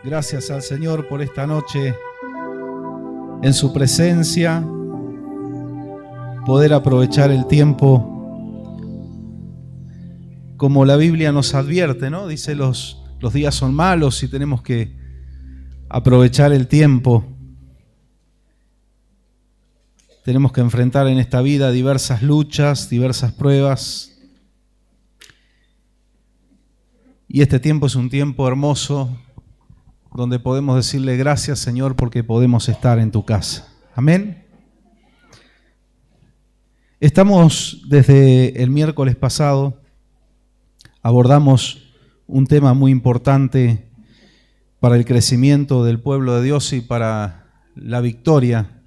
Gracias al Señor por esta noche en su presencia, poder aprovechar el tiempo como la Biblia nos advierte, ¿no? Dice los días son malos y tenemos que aprovechar el tiempo. Tenemos que enfrentar en esta vida diversas luchas, diversas pruebas. Y este tiempo es un tiempo hermoso donde podemos decirle gracias, Señor, porque podemos estar en tu casa. Amén. Estamos desde el miércoles pasado, abordamos un tema muy importante para el crecimiento del pueblo de Dios y para la victoria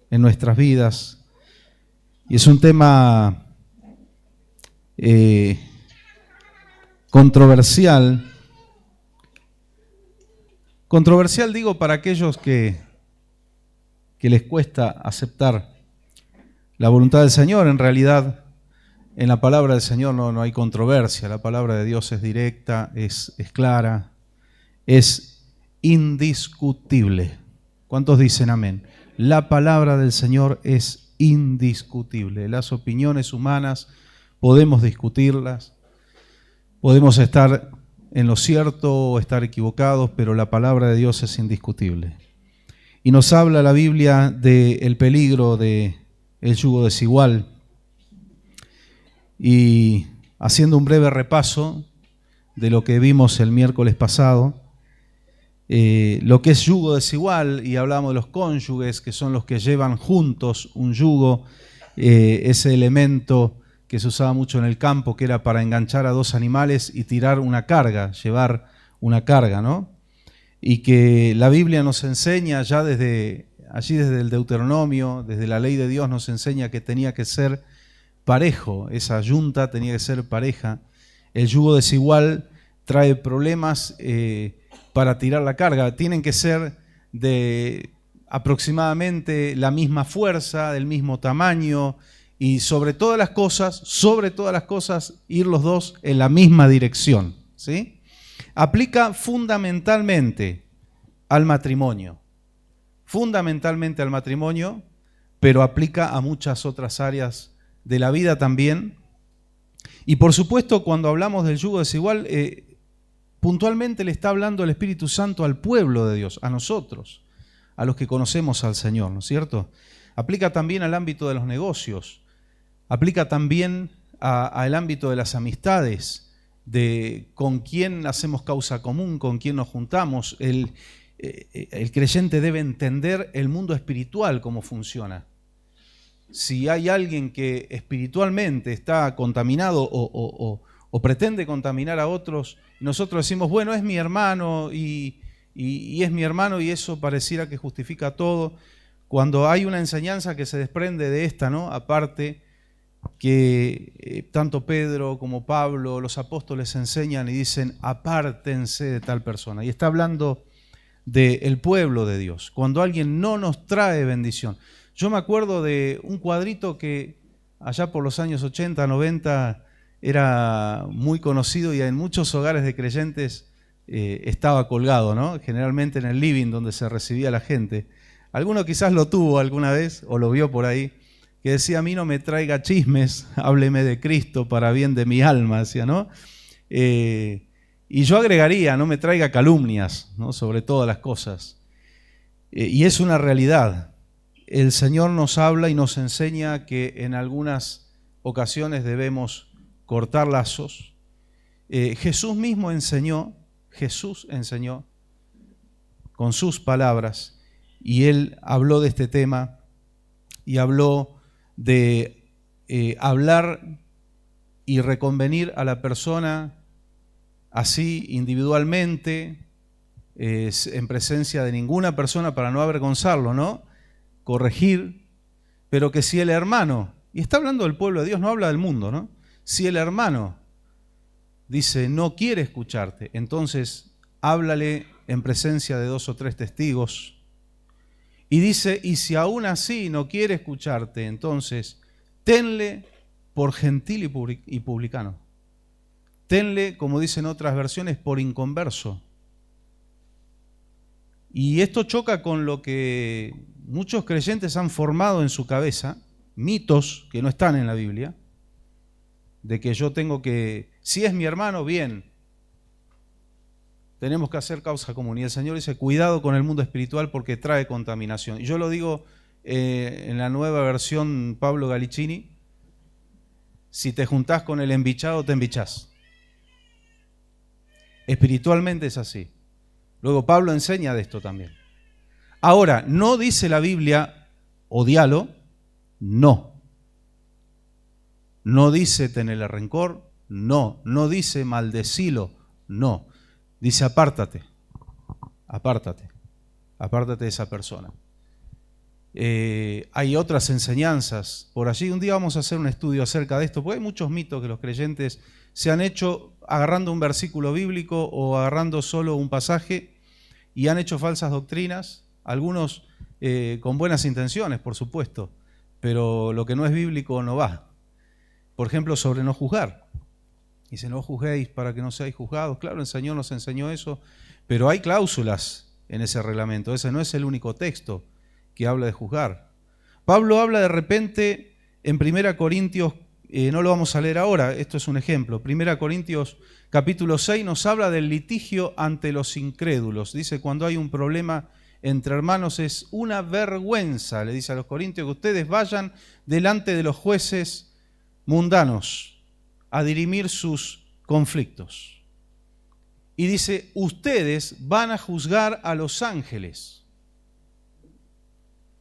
en nuestras vidas. Y es un tema controversial. Controversial digo para aquellos que les cuesta aceptar la voluntad del Señor. En realidad, en la palabra del Señor no hay controversia. La palabra de Dios es directa, es clara, es indiscutible. ¿Cuántos dicen amén? La palabra del Señor es indiscutible. Las opiniones humanas podemos discutirlas, podemos estar en lo cierto o estar equivocados, pero la palabra de Dios es indiscutible. Y nos habla la Biblia del peligro del yugo desigual. Y haciendo un breve repaso de lo que vimos el miércoles pasado, lo que es yugo desigual, y hablamos de los cónyuges, que son los que llevan juntos un yugo, ese elemento que se usaba mucho en el campo, que era para enganchar a dos animales y tirar una carga, llevar una carga, ¿no? Y que la Biblia nos enseña ya desde el Deuteronomio, desde la ley de Dios nos enseña que tenía que ser parejo, esa yunta tenía que ser pareja. El yugo desigual trae problemas para tirar la carga, tienen que ser de aproximadamente la misma fuerza, del mismo tamaño y sobre todas las cosas, ir los dos en la misma dirección, ¿sí? Aplica fundamentalmente al matrimonio, pero aplica a muchas otras áreas de la vida también. Y por supuesto, cuando hablamos del yugo desigual, puntualmente le está hablando el Espíritu Santo al pueblo de Dios, a nosotros, a los que conocemos al Señor, ¿no es cierto? Aplica también al ámbito de los negocios, aplica también al ámbito de las amistades, de con quién hacemos causa común, con quién nos juntamos. El creyente debe entender el mundo espiritual, cómo funciona. Si hay alguien que espiritualmente está contaminado o pretende contaminar a otros, nosotros decimos, bueno, es mi hermano y es mi hermano y eso pareciera que justifica todo. Cuando hay una enseñanza que se desprende de esta, ¿no? Aparte que tanto Pedro como Pablo, los apóstoles enseñan y dicen, apártense de tal persona. Y está hablando del pueblo de Dios, cuando alguien no nos trae bendición. Yo me acuerdo de un cuadrito que allá por los años 80, 90 era muy conocido y en muchos hogares de creyentes estaba colgado, ¿no? Generalmente en el living donde se recibía la gente. Alguno quizás lo tuvo alguna vez o lo vio por ahí, que decía, a mí no me traiga chismes, hábleme de Cristo para bien de mi alma, decía, ¿no? Y yo agregaría, no me traiga calumnias, ¿no? Sobre todas las cosas. Y es una realidad. El Señor nos habla y nos enseña que en algunas ocasiones debemos cortar lazos. Jesús enseñó con sus palabras, y Él habló de este tema y habló de hablar y reconvenir a la persona así individualmente, en presencia de ninguna persona para no avergonzarlo, ¿no? Corregir, pero que si el hermano, y está hablando del pueblo de Dios, no habla del mundo, ¿no? Si el hermano dice no quiere escucharte, entonces háblale en presencia de 2 o 3 testigos. Y dice, y si aún así no quiere escucharte, entonces tenle por gentil y publicano. Tenle, como dicen otras versiones, por inconverso. Y esto choca con lo que muchos creyentes han formado en su cabeza, mitos que no están en la Biblia, de que yo tengo que, si es mi hermano, bien, tenemos que hacer causa común. Y el Señor dice, cuidado con el mundo espiritual porque trae contaminación. Y yo lo digo en la nueva versión Pablo Gallicini, si te juntás con el embichado, te embichás. Espiritualmente es así. Luego Pablo enseña de esto también. Ahora, no dice la Biblia, odialo, no. No dice tenerle rencor, no. No dice maldecilo, no. Dice apártate, apártate, apártate de esa persona. Hay otras enseñanzas por allí. Un día vamos a hacer un estudio acerca de esto, porque hay muchos mitos que los creyentes se han hecho agarrando un versículo bíblico o agarrando solo un pasaje y han hecho falsas doctrinas, algunos con buenas intenciones, por supuesto, pero lo que no es bíblico no va. Por ejemplo, sobre no juzgar. Dice, no juzguéis para que no seáis juzgados. Claro, el Señor nos enseñó eso, pero hay cláusulas en ese reglamento. Ese no es el único texto que habla de juzgar. Pablo habla de repente en 1 Corintios, no lo vamos a leer ahora, esto es un ejemplo. 1 Corintios capítulo 6 nos habla del litigio ante los incrédulos. Dice, cuando hay un problema entre hermanos es una vergüenza, le dice a los corintios, que ustedes vayan delante de los jueces mundanos a dirimir sus conflictos. Y dice, ustedes van a juzgar a los ángeles.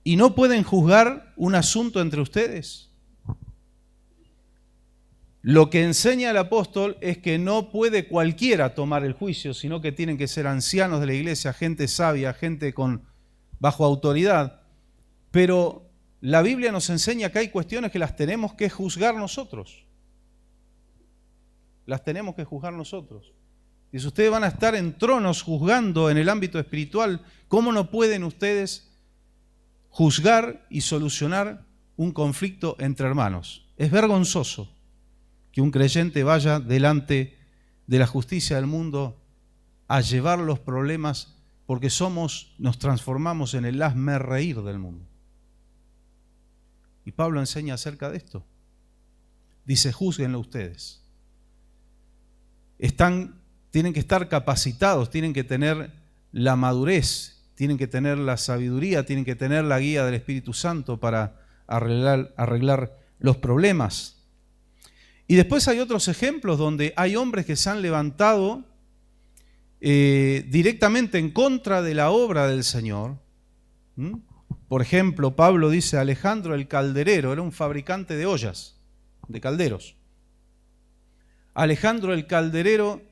¿Y no pueden juzgar un asunto entre ustedes? Lo que enseña el apóstol es que no puede cualquiera tomar el juicio, sino que tienen que ser ancianos de la iglesia, gente sabia, gente bajo autoridad. Pero la Biblia nos enseña que hay cuestiones que las tenemos que juzgar nosotros. Las tenemos que juzgar nosotros. Y si ustedes van a estar en tronos juzgando en el ámbito espiritual, ¿cómo no pueden ustedes juzgar y solucionar un conflicto entre hermanos? Es vergonzoso que un creyente vaya delante de la justicia del mundo a llevar los problemas porque nos transformamos en el hazmerreír del mundo. Y Pablo enseña acerca de esto. Dice, júzguenlo ustedes. Tienen que estar capacitados, tienen que tener la madurez, tienen que tener la sabiduría, tienen que tener la guía del Espíritu Santo para arreglar los problemas. Y después hay otros ejemplos donde hay hombres que se han levantado directamente en contra de la obra del Señor. Por ejemplo, Pablo dice, Alejandro el calderero, era un fabricante de ollas, de calderos. Alejandro el calderero,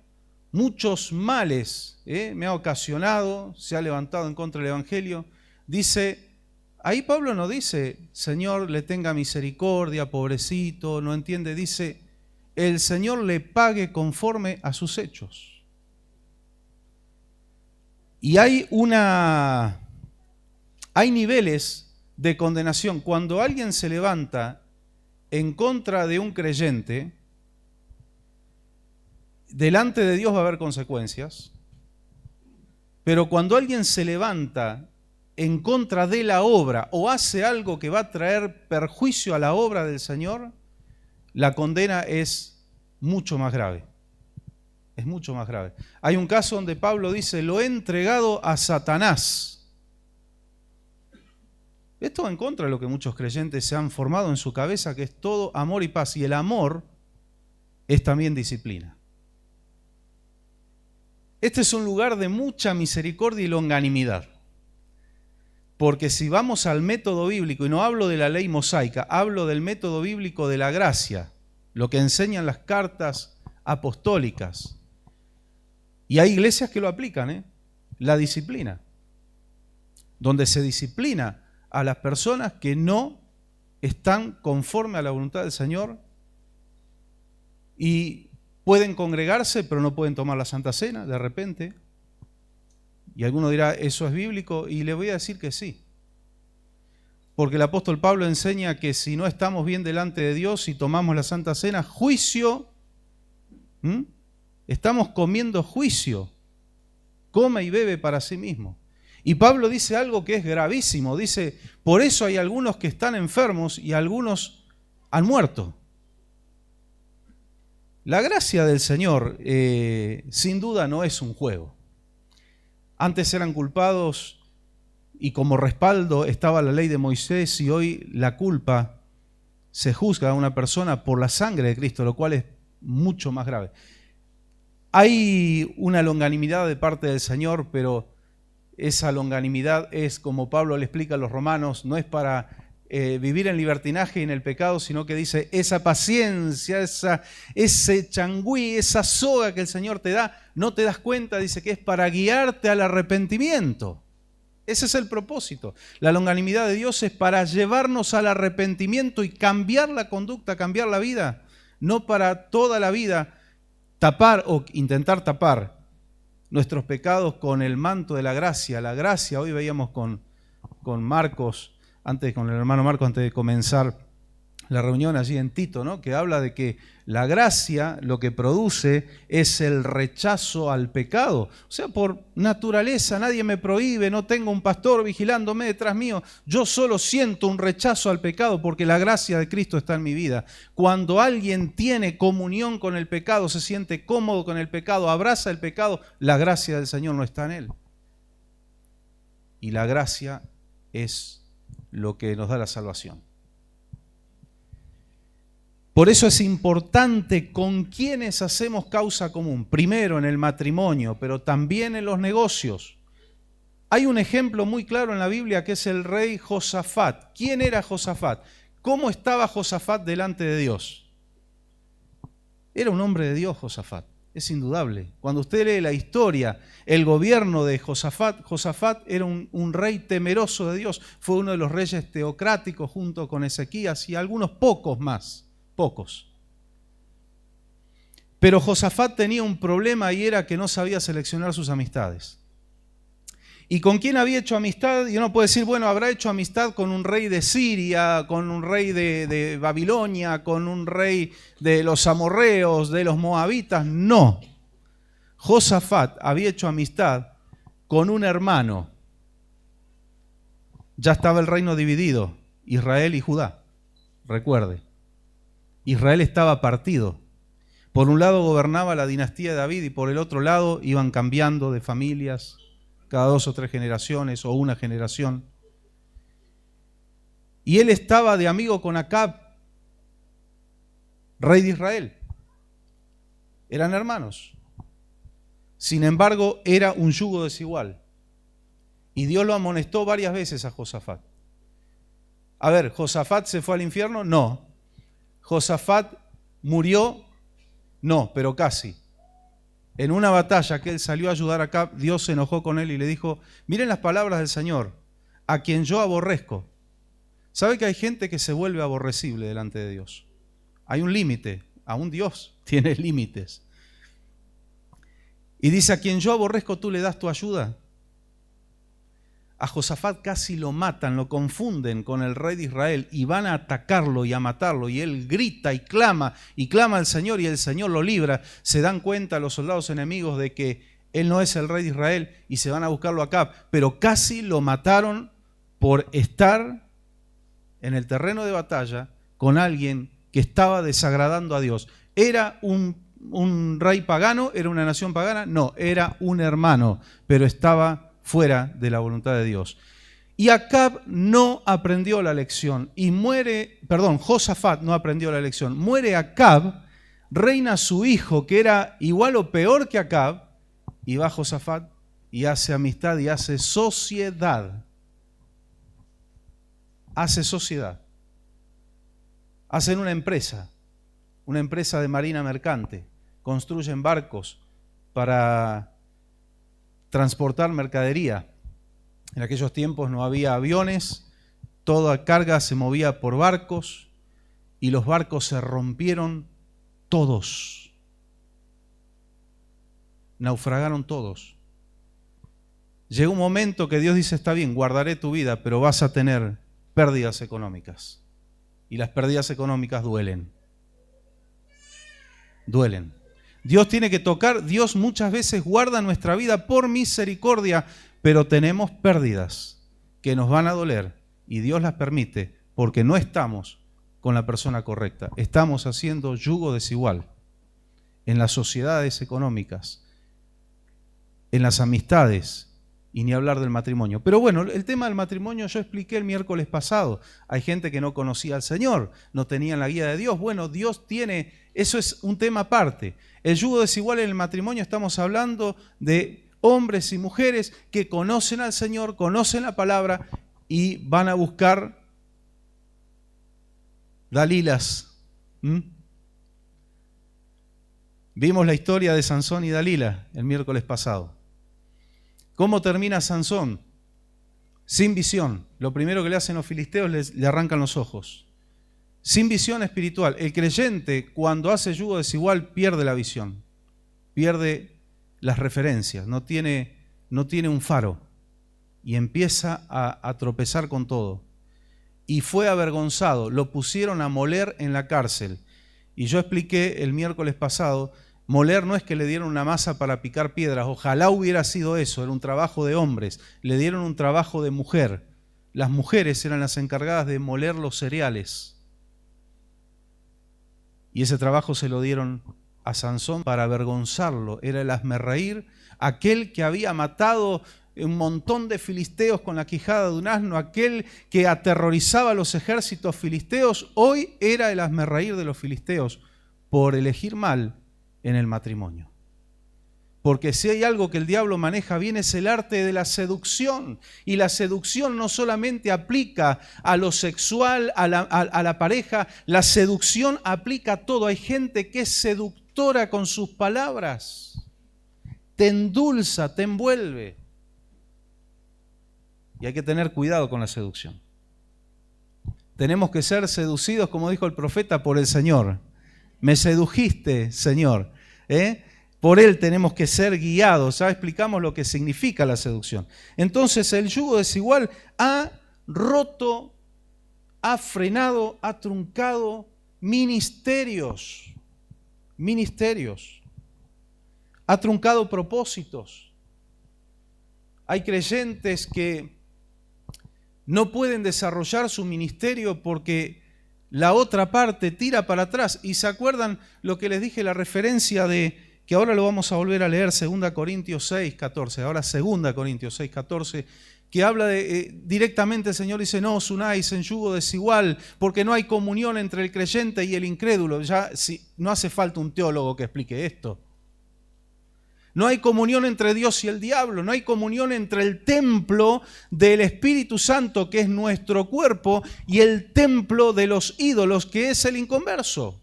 muchos males me ha ocasionado, se ha levantado en contra del Evangelio. Dice, ahí Pablo no dice, Señor le tenga misericordia, pobrecito, no entiende, dice, el Señor le pague conforme a sus hechos. Y hay niveles de condenación. Cuando alguien se levanta en contra de un creyente, delante de Dios va a haber consecuencias, pero cuando alguien se levanta en contra de la obra o hace algo que va a traer perjuicio a la obra del Señor, la condena es mucho más grave. Es mucho más grave. Hay un caso donde Pablo dice, lo he entregado a Satanás. Esto va en contra de lo que muchos creyentes se han formado en su cabeza, que es todo amor y paz. Y el amor es también disciplina. Este es un lugar de mucha misericordia y longanimidad. Porque si vamos al método bíblico, y no hablo de la ley mosaica, hablo del método bíblico de la gracia, lo que enseñan las cartas apostólicas. Y hay iglesias que lo aplican, la disciplina, donde se disciplina a las personas que no están conforme a la voluntad del Señor y pueden congregarse, pero no pueden tomar la Santa Cena de repente. Y alguno dirá, ¿eso es bíblico? Y le voy a decir que sí. Porque el apóstol Pablo enseña que si no estamos bien delante de Dios y tomamos la Santa Cena, juicio, estamos comiendo juicio. Come y bebe para sí mismo. Y Pablo dice algo que es gravísimo. Dice, por eso hay algunos que están enfermos y algunos han muerto. La gracia del Señor, sin duda, no es un juego. Antes eran culpados y como respaldo estaba la ley de Moisés, y hoy la culpa se juzga a una persona por la sangre de Cristo, lo cual es mucho más grave. Hay una longanimidad de parte del Señor, pero esa longanimidad es, como Pablo le explica a los romanos, no es para vivir en libertinaje y en el pecado, sino que dice esa paciencia, ese changüí, esa soga que el Señor te da, no te das cuenta, dice que es para guiarte al arrepentimiento. Ese es el propósito. La longanimidad de Dios es para llevarnos al arrepentimiento y cambiar la conducta, cambiar la vida, no para toda la vida tapar o intentar tapar nuestros pecados con el manto de la gracia. La gracia, hoy veíamos con Marcos, con el hermano Marcos, antes de comenzar la reunión allí en Tito, ¿no? Que habla de que la gracia lo que produce es el rechazo al pecado. O sea, por naturaleza, nadie me prohíbe, no tengo un pastor vigilándome detrás mío. Yo solo siento un rechazo al pecado porque la gracia de Cristo está en mi vida. Cuando alguien tiene comunión con el pecado, se siente cómodo con el pecado, abraza el pecado, la gracia del Señor no está en él. Y la gracia es lo que nos da la salvación. Por eso es importante con quienes hacemos causa común. Primero en el matrimonio, pero también en los negocios. Hay un ejemplo muy claro en la Biblia que es el rey Josafat. ¿Quién era Josafat? ¿Cómo estaba Josafat delante de Dios? Era un hombre de Dios, Josafat. Es indudable. Cuando usted lee la historia, el gobierno de Josafat era un rey temeroso de Dios. Fue uno de los reyes teocráticos junto con Ezequías y algunos pocos más. Pocos. Pero Josafat tenía un problema y era que no sabía seleccionar sus amistades. ¿Y con quién había hecho amistad? Y uno puede decir, bueno, habrá hecho amistad con un rey de Siria, con un rey de Babilonia, con un rey de los amorreos, de los moabitas. No. Josafat había hecho amistad con un hermano. Ya estaba el reino dividido, Israel y Judá. Recuerde. Israel estaba partido. Por un lado gobernaba la dinastía de David y por el otro lado iban cambiando de familias cada 2 o 3 generaciones o una generación. Y él estaba de amigo con Acab, rey de Israel. Eran hermanos. Sin embargo, era un yugo desigual. Y Dios lo amonestó varias veces a Josafat. A ver, ¿Josafat se fue al infierno? No. ¿Josafat murió? No, pero casi. En una batalla que él salió a ayudar a Acab, Dios se enojó con él y le dijo, miren las palabras del Señor, a quien yo aborrezco. ¿Sabe que hay gente que se vuelve aborrecible delante de Dios? Hay un límite, aún Dios tiene límites. Y dice, a quien yo aborrezco, ¿tú le das tu ayuda? A Josafat casi lo matan, lo confunden con el rey de Israel y van a atacarlo y a matarlo. Y él grita y clama al Señor y el Señor lo libra. Se dan cuenta los soldados enemigos de que él no es el rey de Israel y se van a buscarlo a Acab. Pero casi lo mataron por estar en el terreno de batalla con alguien que estaba desagradando a Dios. ¿Era un rey pagano? ¿Era una nación pagana? No, era un hermano, pero estaba fuera de la voluntad de Dios. Y Acab no aprendió la lección y Josafat no aprendió la lección. Muere Acab, reina su hijo, que era igual o peor que Acab, y va Josafat y hace amistad y hace sociedad. Hace sociedad. Hacen una empresa de marina mercante. Construyen barcos para transportar mercadería. En aquellos tiempos no había aviones, toda carga se movía por barcos y los barcos se rompieron todos. Naufragaron todos. Llegó un momento que Dios dice, está bien, guardaré tu vida, pero vas a tener pérdidas económicas. Y las pérdidas económicas duelen. Duelen. Dios tiene que tocar, Dios muchas veces guarda nuestra vida por misericordia, pero tenemos pérdidas que nos van a doler y Dios las permite porque no estamos con la persona correcta. Estamos haciendo yugo desigual en las sociedades económicas, en las amistades y ni hablar del matrimonio. Pero bueno, el tema del matrimonio yo expliqué el miércoles pasado. Hay gente que no conocía al Señor, no tenían la guía de Dios. Bueno, Dios tiene, eso es un tema aparte. El yugo desigual en el matrimonio, estamos hablando de hombres y mujeres que conocen al Señor, conocen la palabra y van a buscar Dalilas. Vimos la historia de Sansón y Dalila el miércoles pasado. ¿Cómo termina Sansón? Sin visión. Lo primero que le hacen los filisteos le arrancan los ojos. Sin visión espiritual. El creyente, cuando hace yugo desigual, pierde la visión. Pierde las referencias. No tiene un faro. Y empieza a tropezar con todo. Y fue avergonzado. Lo pusieron a moler en la cárcel. Y yo expliqué el miércoles pasado, moler no es que le dieron una masa para picar piedras, ojalá hubiera sido eso, era un trabajo de hombres, le dieron un trabajo de mujer. Las mujeres eran las encargadas de moler los cereales. Y ese trabajo se lo dieron a Sansón para avergonzarlo, era el hazmerreír, aquel que había matado un montón de filisteos con la quijada de un asno, aquel que aterrorizaba a los ejércitos filisteos, hoy era el hazmerreír de los filisteos por elegir mal en el matrimonio. Porque si hay algo que el diablo maneja bien es el arte de la seducción. Y la seducción no solamente aplica a lo sexual, a la pareja, la seducción aplica a todo. Hay gente que es seductora con sus palabras, te endulza, te envuelve. Y hay que tener cuidado con la seducción. Tenemos que ser seducidos, como dijo el profeta, por el Señor. Me sedujiste, Señor. Por Él tenemos que ser guiados. Ya explicamos lo que significa la seducción. Entonces el yugo desigual ha roto, ha frenado, ha truncado ministerios. Ministerios. Ha truncado propósitos. Hay creyentes que no pueden desarrollar su ministerio porque la otra parte tira para atrás. ¿Y se acuerdan lo que les dije, la referencia de, que ahora lo vamos a volver a leer, 2 Corintios 6, 14, ahora 2 Corintios 6, 14, que habla de, directamente el Señor dice, no os unáis en yugo desigual, porque no hay comunión entre el creyente y el incrédulo. Ya no hace falta un teólogo que explique esto. No hay comunión entre Dios y el diablo, no hay comunión entre el templo del Espíritu Santo, que es nuestro cuerpo, y el templo de los ídolos, que es el inconverso.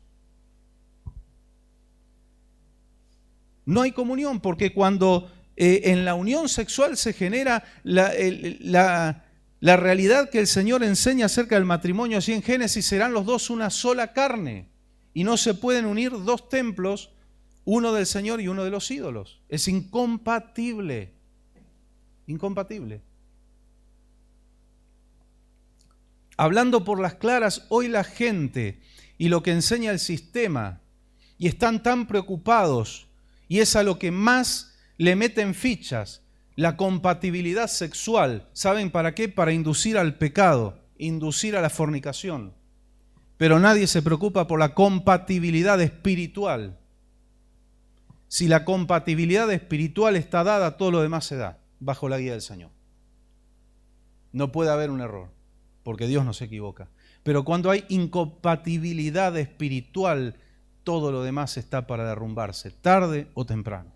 No hay comunión, porque cuando en la unión sexual se genera la realidad que el Señor enseña acerca del matrimonio, así en Génesis, serán los dos una sola carne, y no se pueden unir dos templos, uno del Señor y uno de los ídolos. Es incompatible. Incompatible. Hablando por las claras, hoy la gente y lo que enseña el sistema, y están tan preocupados, y es a lo que más le meten fichas, la compatibilidad sexual. ¿Saben para qué? Para inducir al pecado, inducir a la fornicación. Pero nadie se preocupa por la compatibilidad espiritual. Si la compatibilidad espiritual está dada, todo lo demás se da, bajo la guía del Señor. No puede haber un error, porque Dios no se equivoca. Pero cuando hay incompatibilidad espiritual, todo lo demás está para derrumbarse, tarde o temprano.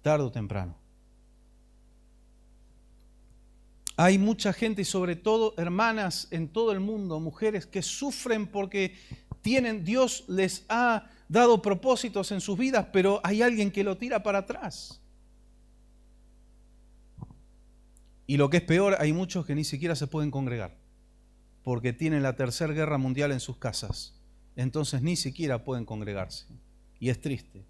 Tarde o temprano. Hay mucha gente, y sobre todo hermanas en todo el mundo, mujeres que sufren porque Dios les ha dado propósitos en sus vidas, pero hay alguien que lo tira para atrás. Y lo que es peor, hay muchos que ni siquiera se pueden congregar, porque tienen la Tercera Guerra Mundial en sus casas. Entonces ni siquiera pueden congregarse. Y es triste.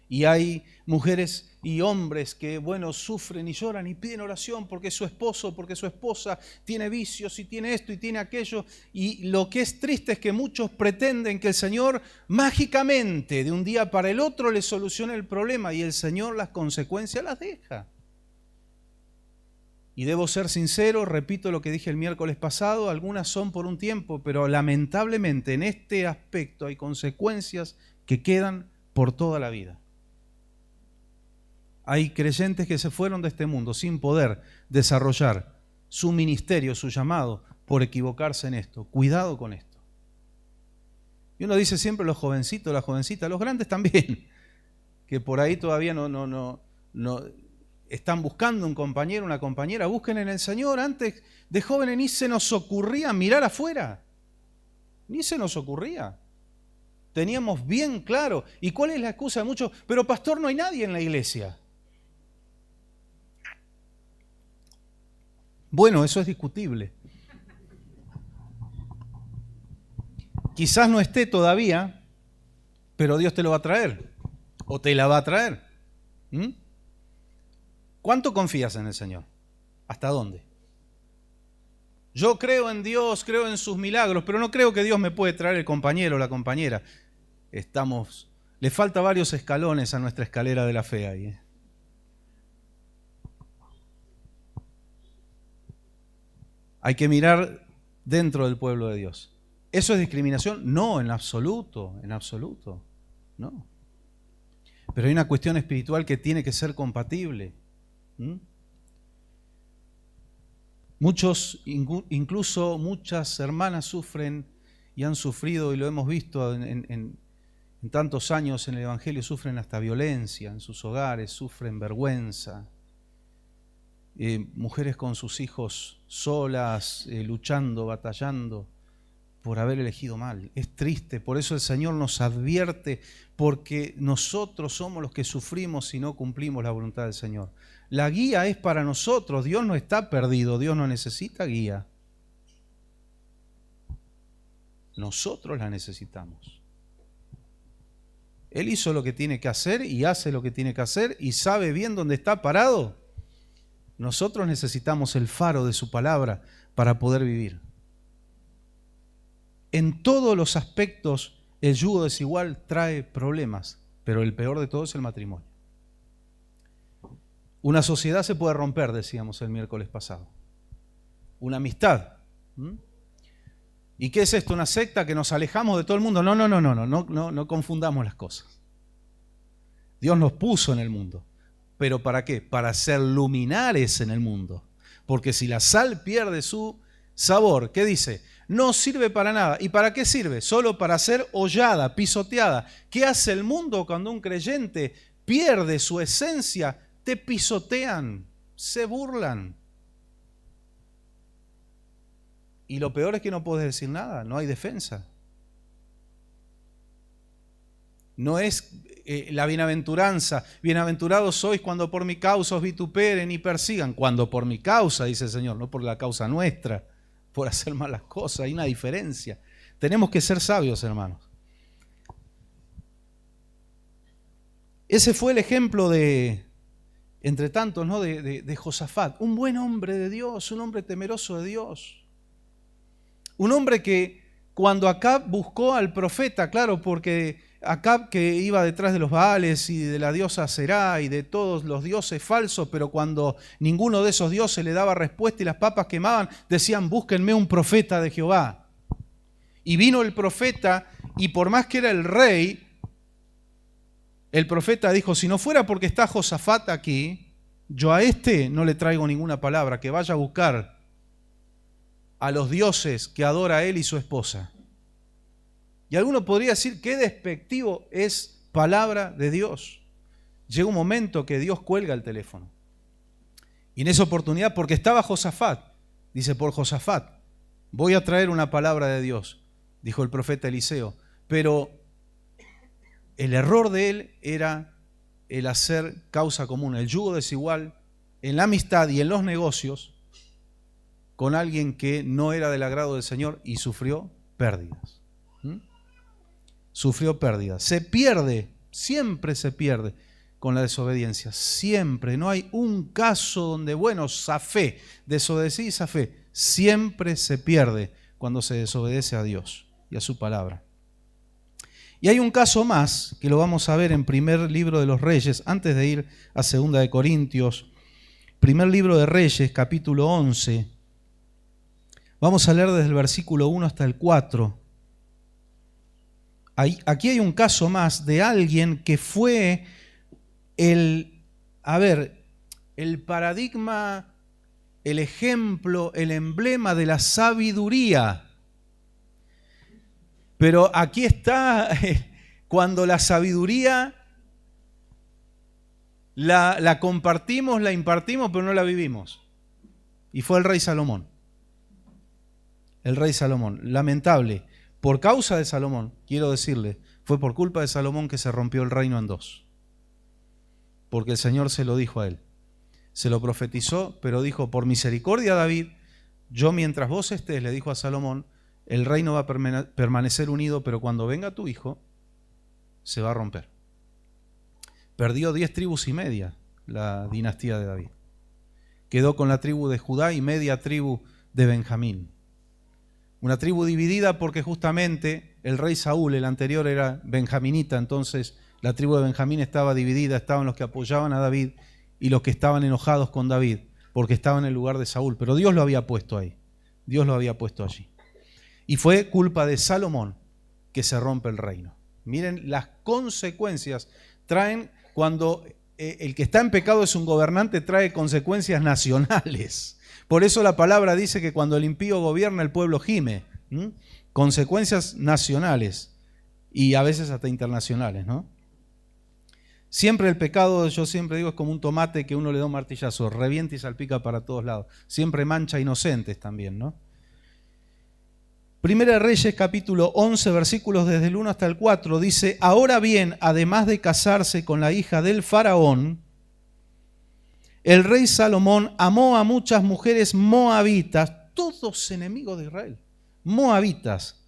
Y hay mujeres y hombres que, bueno, sufren y lloran y piden oración porque su esposo, porque su esposa tiene vicios y tiene esto y tiene aquello. Y lo que es triste es que muchos pretenden que el Señor mágicamente, de un día para el otro, les solucione el problema, y el Señor las consecuencias las deja. Y debo ser sincero, repito lo que dije el miércoles pasado, algunas son por un tiempo, pero lamentablemente en este aspecto hay consecuencias que quedan por toda la vida. Hay creyentes que se fueron de este mundo sin poder desarrollar su ministerio, su llamado, por equivocarse en esto. Cuidado con esto. Y uno dice siempre los jovencitos, las jovencitas, los grandes también, que por ahí todavía no están buscando un compañero, una compañera. Busquen en el Señor. Antes de jóvenes ni se nos ocurría mirar afuera. Ni se nos ocurría. Teníamos bien claro. ¿Y cuál es la excusa de muchos? Pero pastor, no hay nadie en la iglesia. Bueno, eso es discutible. Quizás no esté todavía, pero Dios te lo va a traer. O te la va a traer. ¿Cuánto confías en el Señor? ¿Hasta dónde? Yo creo en Dios, creo en sus milagros, pero no creo que Dios me puede traer el compañero o la compañera. Le falta varios escalones a nuestra escalera de la fe ahí. Hay que mirar dentro del pueblo de Dios. ¿Eso es discriminación? No, en absoluto, no. Pero hay una cuestión espiritual que tiene que ser compatible. Incluso muchas hermanas sufren y han sufrido, y lo hemos visto en tantos años en el Evangelio, sufren hasta violencia en sus hogares, sufren vergüenza. Mujeres con sus hijos solas, luchando, batallando por haber elegido mal. Es triste, por eso el Señor nos advierte, porque nosotros somos los que sufrimos si no cumplimos la voluntad del Señor. La guía es para nosotros, Dios no está perdido, Dios no necesita guía. Nosotros la necesitamos. Él hizo lo que tiene que hacer y hace lo que tiene que hacer y sabe bien dónde está parado. Nosotros necesitamos el faro de su palabra para poder vivir. En todos los aspectos el yugo desigual trae problemas, pero el peor de todo es el matrimonio. Una sociedad se puede romper, decíamos el miércoles pasado. Una amistad. ¿Y qué es esto? ¿Una secta que nos alejamos de todo el mundo? No confundamos las cosas. Dios nos puso en el mundo. ¿Pero para qué? Para ser luminares en el mundo. Porque si la sal pierde su sabor, ¿qué dice? No sirve para nada. ¿Y para qué sirve? Solo para ser hollada, pisoteada. ¿Qué hace el mundo cuando un creyente pierde su esencia? Te pisotean, se burlan. Y lo peor es que no puedes decir nada, no hay defensa. No es la bienaventuranza. Bienaventurados sois cuando por mi causa os vituperen y persigan. Cuando por mi causa, dice el Señor, no por la causa nuestra, por hacer malas cosas. Hay una diferencia. Tenemos que ser sabios, hermanos. Ese fue el ejemplo entre tantos, ¿no? de Josafat. Un buen hombre de Dios, un hombre temeroso de Dios. Un hombre que cuando Acab buscó al profeta, claro, porque Acab que iba detrás de los Baales y de la diosa Será y de todos los dioses falsos, pero cuando ninguno de esos dioses le daba respuesta y las papas quemaban, decían, búsquenme un profeta de Jehová. Y vino el profeta y por más que era el rey, el profeta dijo, si no fuera porque está Josafat aquí, yo a este no le traigo ninguna palabra, que vaya a buscar a los dioses que adora él y su esposa. Y alguno podría decir, qué despectivo es palabra de Dios. Llega un momento que Dios cuelga el teléfono. Y en esa oportunidad, porque estaba Josafat, dice, por Josafat, voy a traer una palabra de Dios, dijo el profeta Eliseo. Pero el error de él era el hacer causa común, el yugo desigual en la amistad y en los negocios con alguien que no era del agrado del Señor y sufrió pérdidas. Sufrió pérdidas. Se pierde, siempre se pierde con la desobediencia. Siempre. No hay un caso donde, bueno, zafé, desobedecí y zafé. Siempre se pierde cuando se desobedece a Dios y a su palabra. Y hay un caso más, que lo vamos a ver en primer libro de los Reyes, antes de ir a 2 de Corintios, primer libro de Reyes, capítulo 11. Vamos a leer desde el versículo 1 hasta el 4. Aquí hay un caso más de alguien que fue el paradigma, el ejemplo, el emblema de la sabiduría. Pero aquí está cuando la sabiduría la compartimos, la impartimos, pero no la vivimos. Y fue el rey Salomón. El rey Salomón. Lamentable. Por causa de Salomón, quiero decirle, fue por culpa de Salomón que se rompió el reino en dos. Porque el Señor se lo dijo a él. Se lo profetizó, pero dijo, por misericordia, David, yo mientras vos estés, le dijo a Salomón, el reino va a permanecer unido, pero cuando venga tu hijo, se va a romper. Perdió 10 tribus y media la dinastía de David. Quedó con la tribu de Judá y media tribu de Benjamín. Una tribu dividida porque justamente el rey Saúl, el anterior, era benjaminita, entonces la tribu de Benjamín estaba dividida, estaban los que apoyaban a David y los que estaban enojados con David, porque estaban en el lugar de Saúl, pero Dios lo había puesto ahí, Dios lo había puesto allí. Y fue culpa de Salomón que se rompe el reino. Miren las consecuencias traen cuando el que está en pecado es un gobernante, trae consecuencias nacionales. Por eso la palabra dice que cuando el impío gobierna, el pueblo gime. Consecuencias nacionales y a veces hasta internacionales, ¿no? Siempre el pecado, yo siempre digo, es como un tomate que uno le da un martillazo, revienta y salpica para todos lados. Siempre mancha inocentes también, ¿no? Primera de Reyes, capítulo 11, versículos desde el 1 hasta el 4, dice, ahora bien, además de casarse con la hija del faraón, el rey Salomón amó a muchas mujeres moabitas, todos enemigos de Israel, moabitas,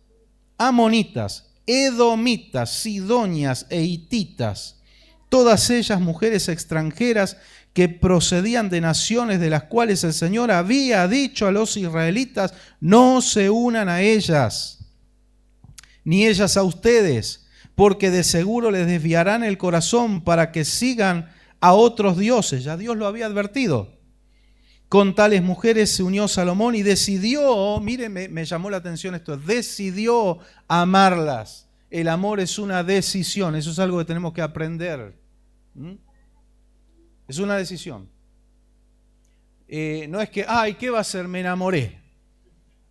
amonitas, edomitas, sidonias e hititas, todas ellas mujeres extranjeras que procedían de naciones de las cuales el Señor había dicho a los israelitas, no se unan a ellas, ni ellas a ustedes, porque de seguro les desviarán el corazón para que sigan a otros dioses. Ya Dios lo había advertido. Con tales mujeres se unió Salomón y decidió, mire, me llamó la atención esto, decidió amarlas. El amor es una decisión, eso es algo que tenemos que aprender. Es una decisión. No es que, ay, ¿qué va a hacer? Me enamoré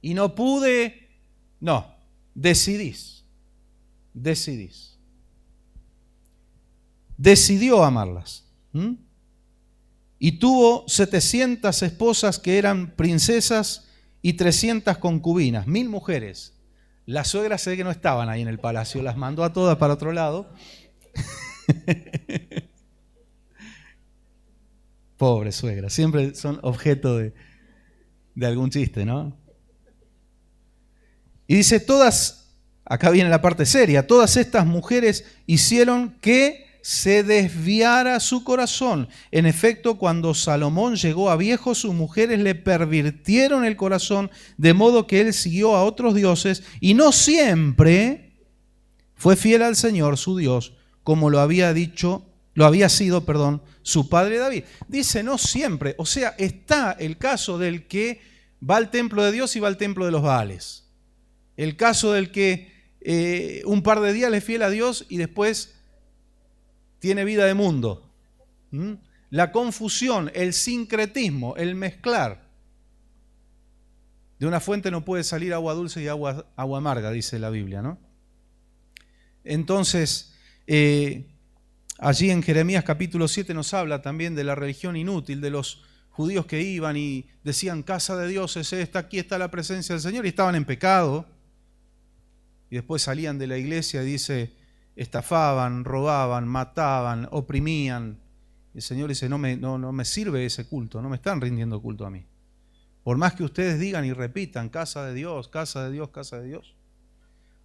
y no pude. No, decidís. Decidió amarlas. Y tuvo 700 esposas que eran princesas y 300 concubinas, 1000 mujeres. Las suegras sé que no estaban ahí en el palacio, las mandó a todas para otro lado. Pobre suegra, siempre son objeto de algún chiste, ¿no? Y dice, todas, acá viene la parte seria, todas estas mujeres hicieron que se desviara su corazón. En efecto, cuando Salomón llegó a viejo, sus mujeres le pervirtieron el corazón, de modo que él siguió a otros dioses y no siempre fue fiel al Señor, su Dios, como lo había sido, su padre David. Dice no siempre, o sea, está el caso del que va al templo de Dios y va al templo de los Baales. El caso del que un par de días le es fiel a Dios y después tiene vida de mundo. La confusión, el sincretismo, el mezclar. De una fuente no puede salir agua dulce y agua amarga, dice la Biblia, ¿no? Entonces, allí en Jeremías capítulo 7 nos habla también de la religión inútil, de los judíos que iban y decían, casa de Dios es esta, aquí está la presencia del Señor, y estaban en pecado. Y después salían de la iglesia y dice, estafaban, robaban, mataban, oprimían. El Señor dice, no me sirve ese culto, no me están rindiendo culto a mí. Por más que ustedes digan y repitan, casa de Dios, casa de Dios, casa de Dios.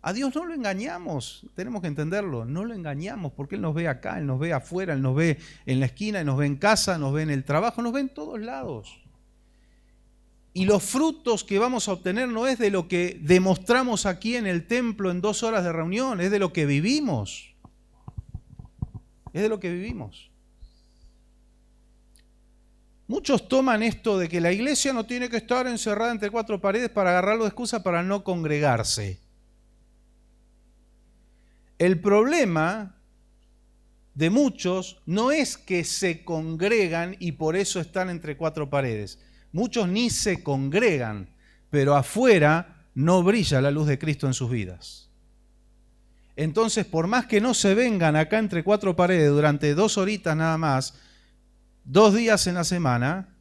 A Dios no lo engañamos, tenemos que entenderlo, no lo engañamos porque Él nos ve acá, Él nos ve afuera, Él nos ve en la esquina, Él nos ve en casa, nos ve en el trabajo, nos ve en todos lados. Y los frutos que vamos a obtener no es de lo que demostramos aquí en el templo en 2 horas de reunión, es de lo que vivimos. Es de lo que vivimos. Muchos toman esto de que la iglesia no tiene que estar encerrada entre cuatro paredes para agarrarlo de excusa para no congregarse. El problema de muchos no es que se congregan y por eso están entre cuatro paredes. Muchos ni se congregan, pero afuera no brilla la luz de Cristo en sus vidas. Entonces, por más que no se vengan acá entre cuatro paredes durante 2 horitas nada más, 2 días en la semana,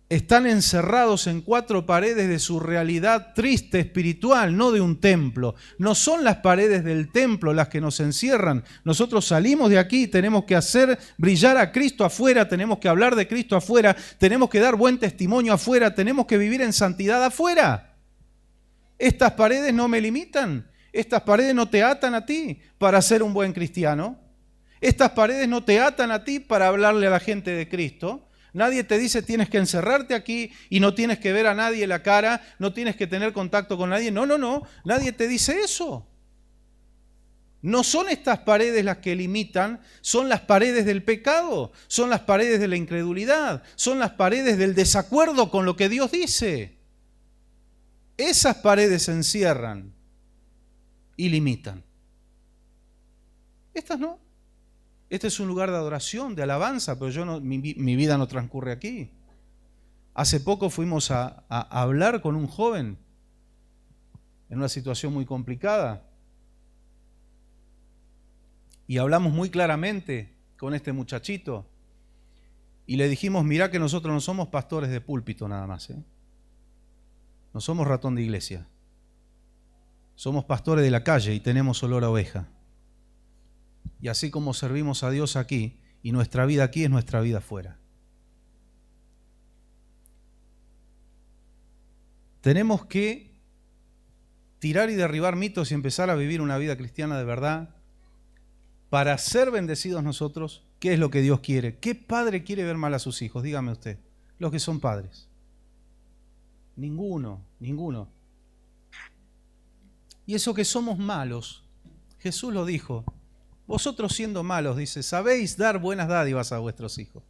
están encerrados en 4 paredes de su realidad triste espiritual, no de un templo. No son las paredes del templo las que nos encierran. Nosotros salimos de aquí y tenemos que hacer brillar a Cristo afuera, tenemos que hablar de Cristo afuera, tenemos que dar buen testimonio afuera, tenemos que vivir en santidad afuera. Estas paredes no me limitan, estas paredes no te atan a ti para ser un buen cristiano. Estas paredes no te atan a ti para hablarle a la gente de Cristo. Nadie te dice tienes que encerrarte aquí y no tienes que ver a nadie la cara, no tienes que tener contacto con nadie. No, nadie te dice eso. No son estas paredes las que limitan, son las paredes del pecado, son las paredes de la incredulidad, son las paredes del desacuerdo con lo que Dios dice. Esas paredes encierran y limitan. Estas no. Este es un lugar de adoración, de alabanza, pero mi vida no transcurre aquí. Hace poco fuimos a hablar con un joven en una situación muy complicada y hablamos muy claramente con este muchachito y le dijimos, mirá que nosotros no somos pastores de púlpito nada más, no somos ratón de iglesia, somos pastores de la calle y tenemos olor a oveja. Y así como servimos a Dios aquí, y nuestra vida aquí es nuestra vida afuera. Tenemos que tirar y derribar mitos y empezar a vivir una vida cristiana de verdad para ser bendecidos nosotros. ¿Qué es lo que Dios quiere? ¿Qué padre quiere ver mal a sus hijos? Dígame usted, los que son padres. Ninguno. Y eso que somos malos, Jesús lo dijo. Vosotros siendo malos, dice, sabéis dar buenas dádivas a vuestros hijos.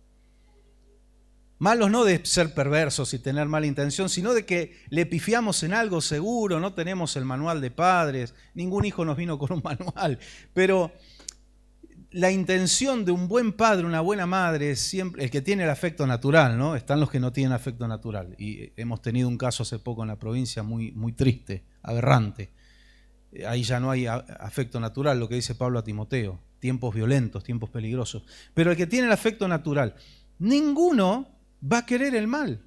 Malos no de ser perversos y tener mala intención, sino de que le pifiamos en algo seguro, no tenemos el manual de padres, ningún hijo nos vino con un manual, pero la intención de un buen padre, una buena madre, es siempre el que tiene el afecto natural, ¿no? Están los que no tienen afecto natural. Y hemos tenido un caso hace poco en la provincia muy, muy triste, aberrante. Ahí ya no hay afecto natural, lo que dice Pablo a Timoteo, tiempos violentos, tiempos peligrosos. Pero el que tiene el afecto natural, ninguno va a querer el mal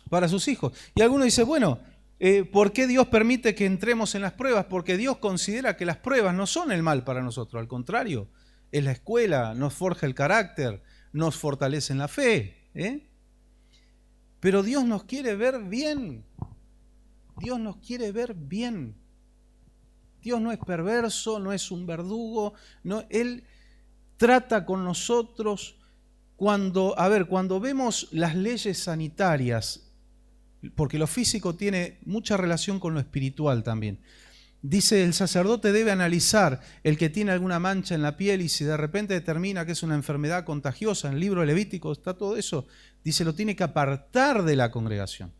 para sus hijos. Y alguno dice, bueno, ¿por qué Dios permite que entremos en las pruebas? Porque Dios considera que las pruebas no son el mal para nosotros, al contrario, es la escuela, nos forja el carácter, nos fortalece en la fe. Pero Dios nos quiere ver bien, Dios nos quiere ver bien. Dios no es perverso, no es un verdugo, no, Él trata con nosotros cuando vemos las leyes sanitarias, porque lo físico tiene mucha relación con lo espiritual también. Dice, el sacerdote debe analizar el que tiene alguna mancha en la piel y si de repente determina que es una enfermedad contagiosa, en el libro Levítico está todo eso, dice, lo tiene que apartar de la congregación,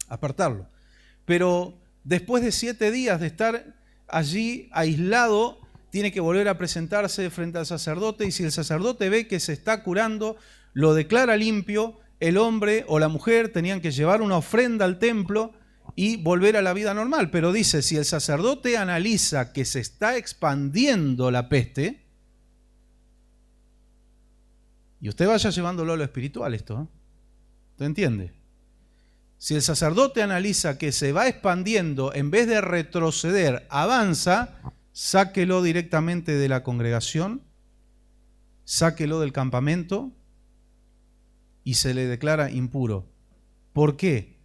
apartarlo. Pero después de 7 días de estar allí aislado, tiene que volver a presentarse frente al sacerdote y si el sacerdote ve que se está curando, lo declara limpio. El hombre o la mujer tenían que llevar una ofrenda al templo y volver a la vida normal. Pero dice, si el sacerdote analiza que se está expandiendo la peste, y usted vaya llevándolo a lo espiritual esto, ¿usted entiende? Si el sacerdote analiza que se va expandiendo, en vez de retroceder, avanza, sáquelo directamente de la congregación, sáquelo del campamento y se le declara impuro. ¿Por qué?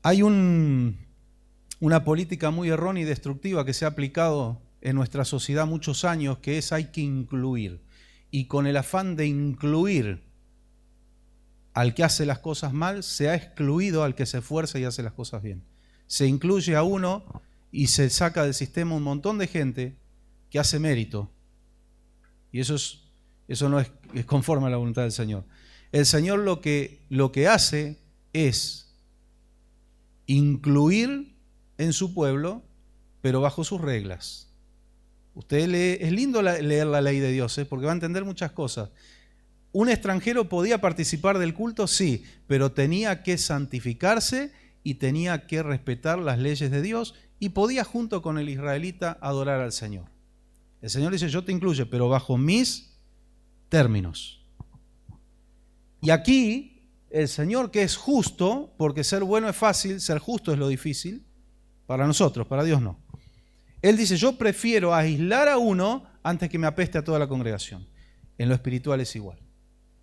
Hay una política muy errónea y destructiva que se ha aplicado en nuestra sociedad muchos años, que es hay que incluir. Y con el afán de incluir al que hace las cosas mal, se ha excluido al que se esfuerza y hace las cosas bien. Se incluye a uno y se saca del sistema un montón de gente que hace mérito. Y eso Eso no es conforme a la voluntad del Señor. El Señor lo que hace es incluir en su pueblo, pero bajo sus reglas. Usted lee, es lindo leer la ley de Dios, porque va a entender muchas cosas. ¿Un extranjero podía participar del culto? Sí, pero tenía que santificarse y tenía que respetar las leyes de Dios y podía junto con el israelita adorar al Señor. El Señor dice, yo te incluyo, pero bajo mis términos. Y aquí el Señor, que es justo, porque ser bueno es fácil, ser justo es lo difícil, para nosotros, para Dios no. Él dice, yo prefiero aislar a uno antes que me apeste a toda la congregación. En lo espiritual es igual.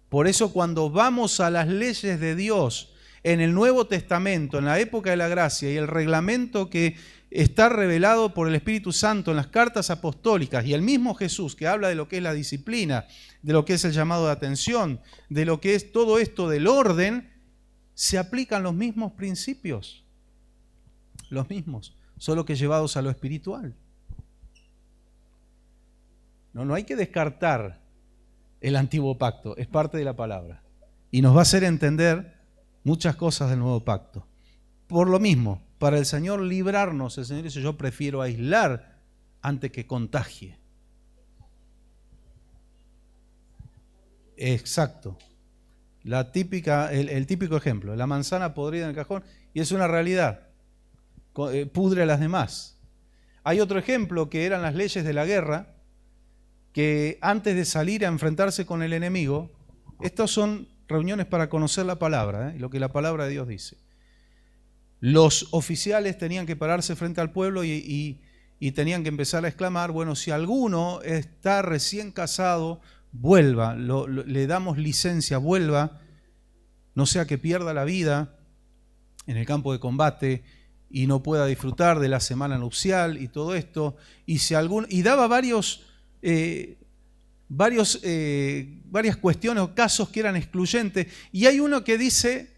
Por eso cuando vamos a las leyes de Dios en el Nuevo Testamento, en la época de la gracia y el reglamento que está revelado por el Espíritu Santo en las cartas apostólicas y el mismo Jesús que habla de lo que es la disciplina, de lo que es el llamado de atención, de lo que es todo esto del orden, se aplican los mismos principios, los mismos, solo que llevados a lo espiritual. No hay que descartar el antiguo pacto, es parte de la palabra y nos va a hacer entender muchas cosas del nuevo pacto. Por lo mismo, para el Señor librarnos, el Señor dice, yo prefiero aislar antes que contagie. Exacto. El típico ejemplo, la manzana podrida en el cajón, y es una realidad, pudre a las demás. Hay otro ejemplo que eran las leyes de la guerra, que antes de salir a enfrentarse con el enemigo, estas son reuniones para conocer la palabra, y lo que la palabra de Dios dice. Los oficiales tenían que pararse frente al pueblo y tenían que empezar a exclamar, bueno, si alguno está recién casado, vuelva, le damos licencia, vuelva, no sea que pierda la vida en el campo de combate y no pueda disfrutar de la semana nupcial y todo esto. Y daba varias cuestiones o casos que eran excluyentes. Y hay uno que dice,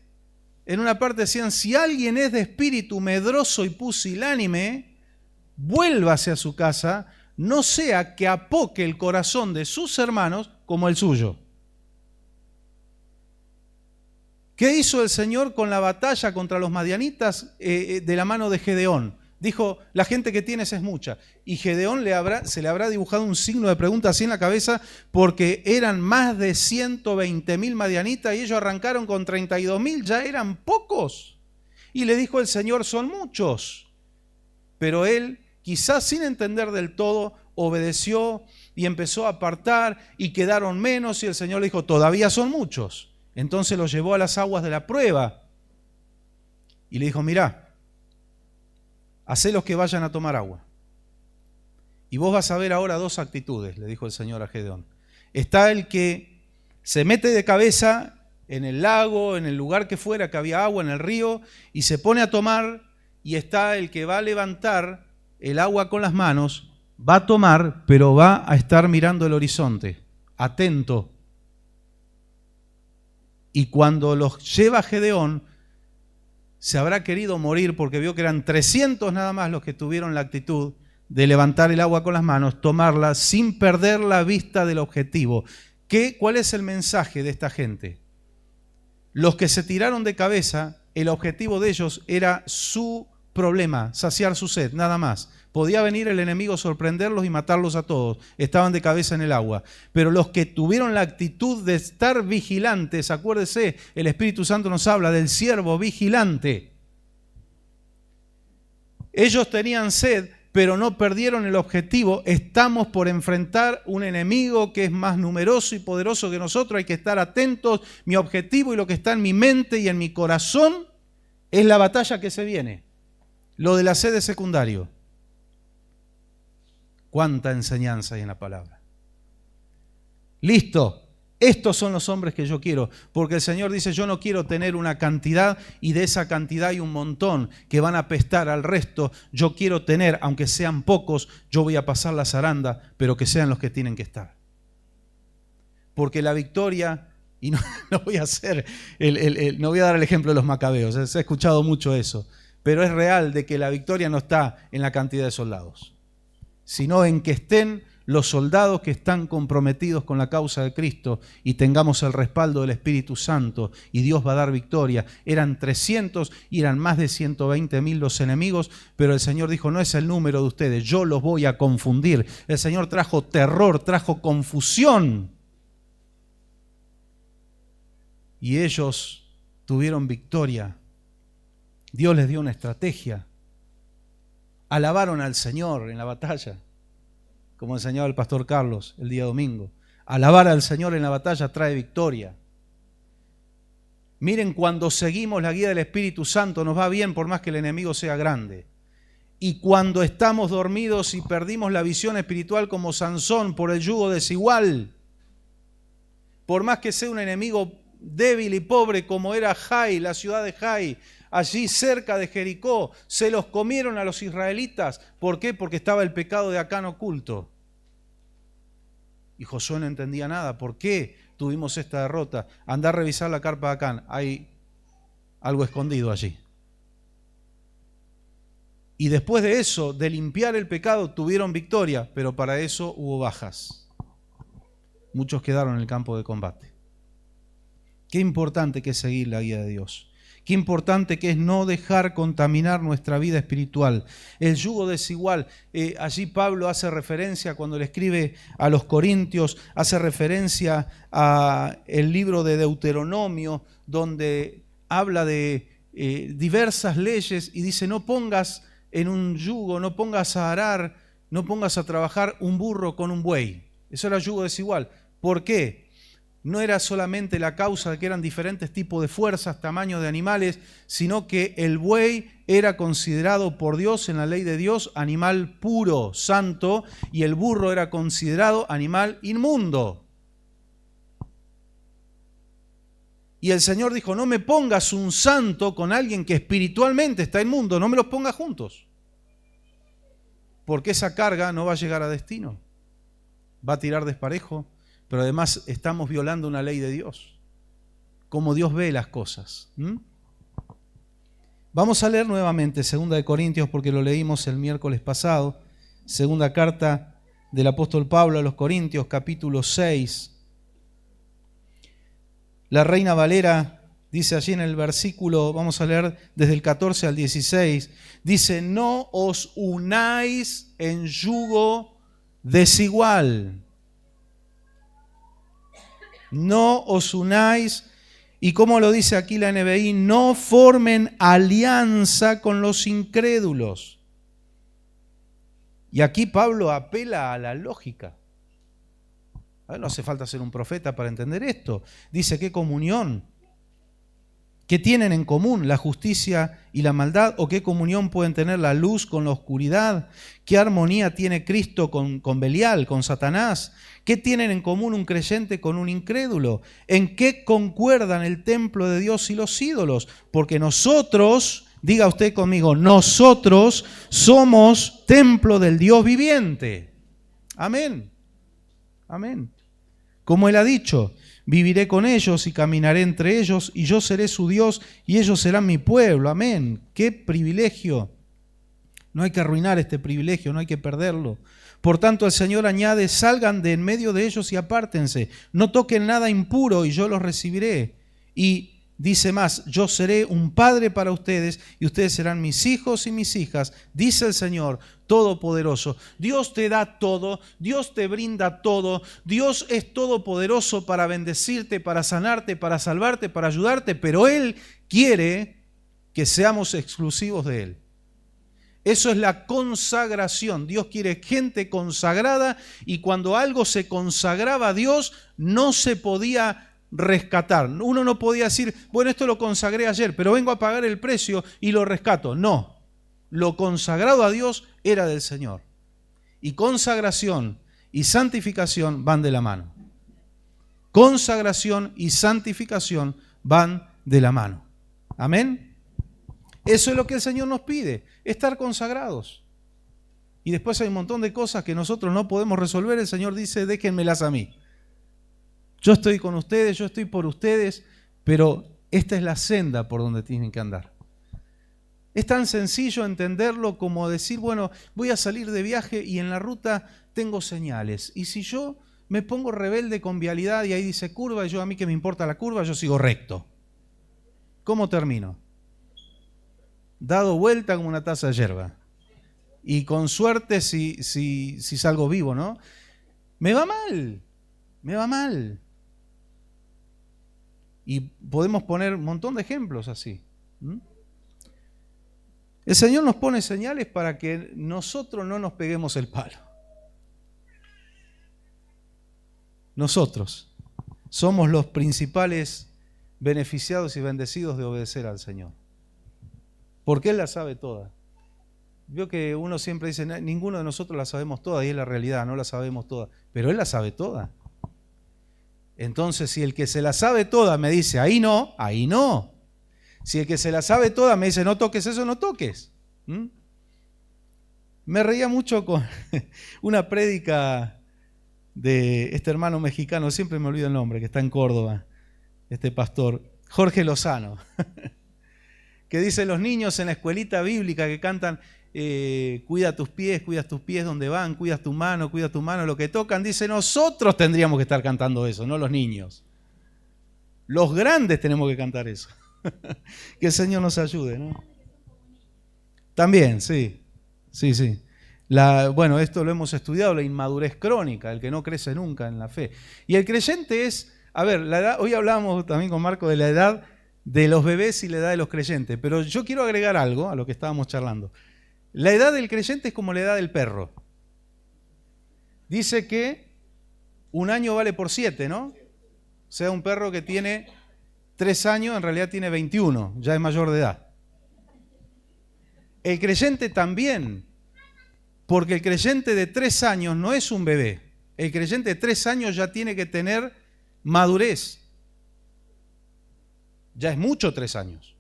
en una parte decían, si alguien es de espíritu medroso y pusilánime, vuélvase a su casa, no sea que apoque el corazón de sus hermanos como el suyo. ¿Qué hizo el Señor con la batalla contra los madianitas de la mano de Gedeón? Dijo, la gente que tienes es mucha. Y Gedeón se le habrá dibujado un signo de pregunta así en la cabeza porque eran más de 120.000 madianitas y ellos arrancaron con 32.000, ya eran pocos. Y le dijo el Señor, son muchos. Pero él, quizás sin entender del todo, obedeció y empezó a apartar y quedaron menos y el Señor le dijo, todavía son muchos. Entonces los llevó a las aguas de la prueba y le dijo, mirá, hacélos que vayan a tomar agua. Y vos vas a ver ahora dos actitudes, le dijo el Señor a Gedeón. Está el que se mete de cabeza en el lago, en el lugar que fuera, que había agua, en el río, y se pone a tomar, y está el que va a levantar el agua con las manos, va a tomar, pero va a estar mirando el horizonte, atento. Y cuando los lleva Gedeón, se habrá querido morir porque vio que eran 300 nada más los que tuvieron la actitud de levantar el agua con las manos, tomarla sin perder la vista del objetivo. ¿Cuál es el mensaje de esta gente? Los que se tiraron de cabeza, el objetivo de ellos era su problema, saciar su sed, nada más. Podía venir el enemigo, sorprenderlos y matarlos a todos. Estaban de cabeza en el agua. Pero los que tuvieron la actitud de estar vigilantes, acuérdese, el Espíritu Santo nos habla del siervo vigilante. Ellos tenían sed, pero no perdieron el objetivo. Estamos por enfrentar un enemigo que es más numeroso y poderoso que nosotros. Hay que estar atentos. Mi objetivo y lo que está en mi mente y en mi corazón es la batalla que se viene. Lo de la sed es secundario. Cuánta enseñanza hay en la palabra. Listo. Estos son los hombres que yo quiero, porque el Señor dice, yo no quiero tener una cantidad y de esa cantidad hay un montón que van a apestar al resto. Yo quiero tener, aunque sean pocos, yo voy a pasar la zaranda, pero que sean los que tienen que estar. Porque la victoria, y no voy a hacer, no voy a dar el ejemplo de los macabeos, se ha escuchado mucho eso, pero es real de que la victoria no está en la cantidad de soldados, sino en que estén los soldados que están comprometidos con la causa de Cristo y tengamos el respaldo del Espíritu Santo y Dios va a dar victoria. Eran 300 y eran más de 120.000 los enemigos, pero el Señor dijo, no es el número de ustedes, yo los voy a confundir. El Señor trajo terror, trajo confusión. Y ellos tuvieron victoria. Dios les dio una estrategia. Alabaron al Señor en la batalla, como enseñaba el pastor Carlos el día domingo. Alabar al Señor en la batalla trae victoria. Miren, cuando seguimos la guía del Espíritu Santo nos va bien por más que el enemigo sea grande. Y cuando estamos dormidos y perdimos la visión espiritual como Sansón por el yugo desigual, por más que sea un enemigo débil y pobre como era Jai, la ciudad de Jai, allí cerca de Jericó, se los comieron a los israelitas. ¿Por qué? Porque estaba el pecado de Acán oculto. Y Josué no entendía nada. ¿Por qué tuvimos esta derrota? Andá a revisar la carpa de Acán. Hay algo escondido allí. Y después de eso, de limpiar el pecado, tuvieron victoria, pero para eso hubo bajas. Muchos quedaron en el campo de combate. Qué importante que es seguir la guía de Dios. Qué importante que es no dejar contaminar nuestra vida espiritual. El yugo desigual, allí Pablo hace referencia cuando le escribe a los Corintios, hace referencia al libro de Deuteronomio, donde habla de diversas leyes y dice, no pongas en un yugo, no pongas a arar, no pongas a trabajar un burro con un buey. Eso era yugo desigual. ¿Por qué? No era solamente la causa de que eran diferentes tipos de fuerzas, tamaños de animales, sino que el buey era considerado por Dios, en la ley de Dios, animal puro, santo, y el burro era considerado animal inmundo. Y el Señor dijo, no me pongas un santo con alguien que espiritualmente está inmundo, no me los pongas juntos, porque esa carga no va a llegar a destino, va a tirar desparejo. Pero además estamos violando una ley de Dios, como Dios ve las cosas. Vamos a leer nuevamente 2 Corintios porque lo leímos el miércoles pasado. Segunda carta del apóstol Pablo a los Corintios, capítulo 6. La Reina Valera dice allí en el versículo, vamos a leer desde el 14 al 16, dice, no os unáis en yugo desigual. No os unáis, y como lo dice aquí la NBI, no formen alianza con los incrédulos. Y aquí Pablo apela a la lógica. No hace falta ser un profeta para entender esto. Dice, ¿qué comunión? ¿Qué tienen en común la justicia y la maldad? ¿O qué comunión pueden tener la luz con la oscuridad? ¿Qué armonía tiene Cristo con Belial, con Satanás? ¿Qué tienen en común un creyente con un incrédulo? ¿En qué concuerdan el templo de Dios y los ídolos? Porque nosotros, diga usted conmigo, nosotros somos templo del Dios viviente. Amén. Amén. Como Él ha dicho, viviré con ellos y caminaré entre ellos y yo seré su Dios y ellos serán mi pueblo. Amén. ¡Qué privilegio! No hay que arruinar este privilegio, no hay que perderlo. Por tanto, el Señor añade, salgan de en medio de ellos y apártense. No toquen nada impuro y yo los recibiré. Y dice más, yo seré un padre para ustedes y ustedes serán mis hijos y mis hijas, dice el Señor Todopoderoso. Dios te da todo, Dios te brinda todo, Dios es todopoderoso para bendecirte, para sanarte, para salvarte, para ayudarte, pero Él quiere que seamos exclusivos de Él. Eso es la consagración. Dios quiere gente consagrada y cuando algo se consagraba a Dios no se podía rescatar. Uno no podía decir, bueno, esto lo consagré ayer, pero vengo a pagar el precio y lo rescato. No, lo consagrado a Dios era del Señor. Y consagración y santificación van de la mano. Consagración y santificación van de la mano. Amén. Eso es lo que el Señor nos pide, estar consagrados. Y después hay un montón de cosas que nosotros no podemos resolver. El Señor dice, déjenmelas a mí. Yo estoy con ustedes, yo estoy por ustedes, pero esta es la senda por donde tienen que andar. Es tan sencillo entenderlo como decir, bueno, voy a salir de viaje y en la ruta tengo señales. Y si yo me pongo rebelde con vialidad y ahí dice curva, y yo a mí que me importa la curva, yo sigo recto. ¿Cómo termino? Dado vuelta como una taza de yerba. Y con suerte si salgo vivo, ¿no? Me va mal, me va mal. Y podemos poner un montón de ejemplos así. El Señor nos pone señales para que nosotros no nos peguemos el palo. Nosotros somos los principales beneficiados y bendecidos de obedecer al Señor. Porque Él la sabe toda. Veo que uno siempre dice, ninguno de nosotros la sabemos toda, y es la realidad, no la sabemos toda. Pero Él la sabe toda. Entonces, si el que se la sabe toda me dice, ahí no, ahí no. Si el que se la sabe toda me dice, no toques eso, no toques. Me reía mucho con una prédica de este hermano mexicano, siempre me olvido el nombre, que está en Córdoba, este pastor, Jorge Lozano, que dice, los niños en la escuelita bíblica que cantan, cuidas tus pies donde van, cuidas tu mano, lo que tocan, dice, nosotros tendríamos que estar cantando eso, no los niños. Los grandes tenemos que cantar eso. Que el Señor nos ayude, ¿no? También, sí. Bueno, esto lo hemos estudiado, la inmadurez crónica, el que no crece nunca en la fe. Y el creyente es, a ver, la edad, hoy hablábamos también con Marco de la edad de los bebés y la edad de los creyentes, pero yo quiero agregar algo a lo que estábamos charlando. La edad del creyente es como la edad del perro. Dice que un año vale por 7, ¿no? O sea, un perro que tiene 3 años, en realidad tiene 21, ya es mayor de edad. El creyente también, porque el creyente de 3 años no es un bebé. El creyente de 3 años ya tiene que tener madurez. Ya es mucho 3 años.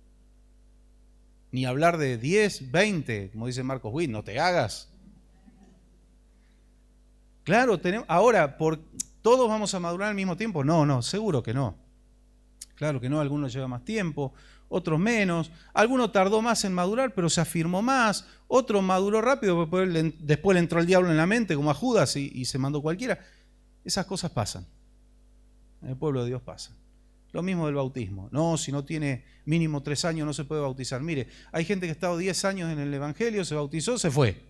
Ni hablar de 10, 20, como dice Marcos Witt, no te hagas. Claro, ahora, ¿todos vamos a madurar al mismo tiempo? No, seguro que no. Claro que no, algunos lleva más tiempo, otros menos. Alguno tardó más en madurar, pero se afirmó más. Otro maduró rápido, después le entró el diablo en la mente, como a Judas, y se mandó cualquiera. Esas cosas pasan. En el pueblo de Dios pasan. Lo mismo del bautismo. No, si no tiene mínimo 3 años no se puede bautizar. Mire, hay gente que ha estado 10 años en el Evangelio, se bautizó, se fue,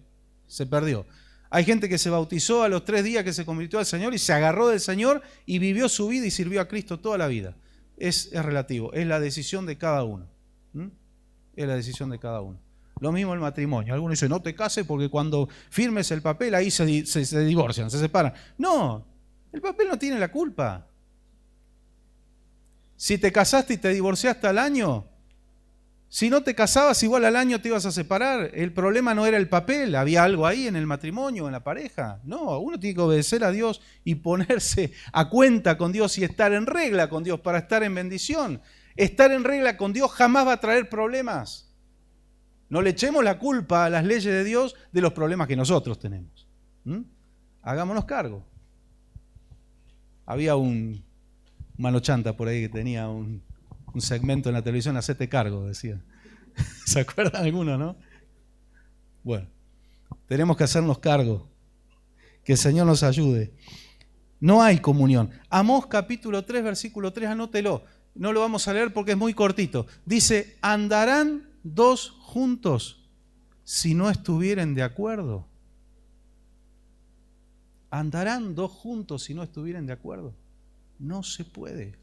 se perdió. Hay gente que se bautizó a los 3 días que se convirtió al Señor y se agarró del Señor y vivió su vida y sirvió a Cristo toda la vida. Es relativo, es la decisión de cada uno. Es la decisión de cada uno. Lo mismo el matrimonio. Algunos dicen, no te cases porque cuando firmes el papel ahí se divorcian, se separan. No, el papel no tiene la culpa. Si te casaste y te divorciaste al año, si no te casabas igual al año te ibas a separar. El problema no era el papel, había algo ahí en el matrimonio, en la pareja. No, uno tiene que obedecer a Dios y ponerse a cuenta con Dios y estar en regla con Dios para estar en bendición. Estar en regla con Dios jamás va a traer problemas. No le echemos la culpa a las leyes de Dios de los problemas que nosotros tenemos. Hagámonos cargo. Había un manochanta por ahí que tenía un segmento en la televisión, hacete cargo, decía. ¿Se acuerdan algunos, no? Bueno, tenemos que hacernos cargo. Que el Señor nos ayude. No hay comunión. Amós capítulo 3, versículo 3, anótelo. No lo vamos a leer porque es muy cortito. Dice, ¿andarán 2 juntos si no estuvieren de acuerdo? ¿Andarán 2 juntos si no estuvieren de acuerdo? No se puede.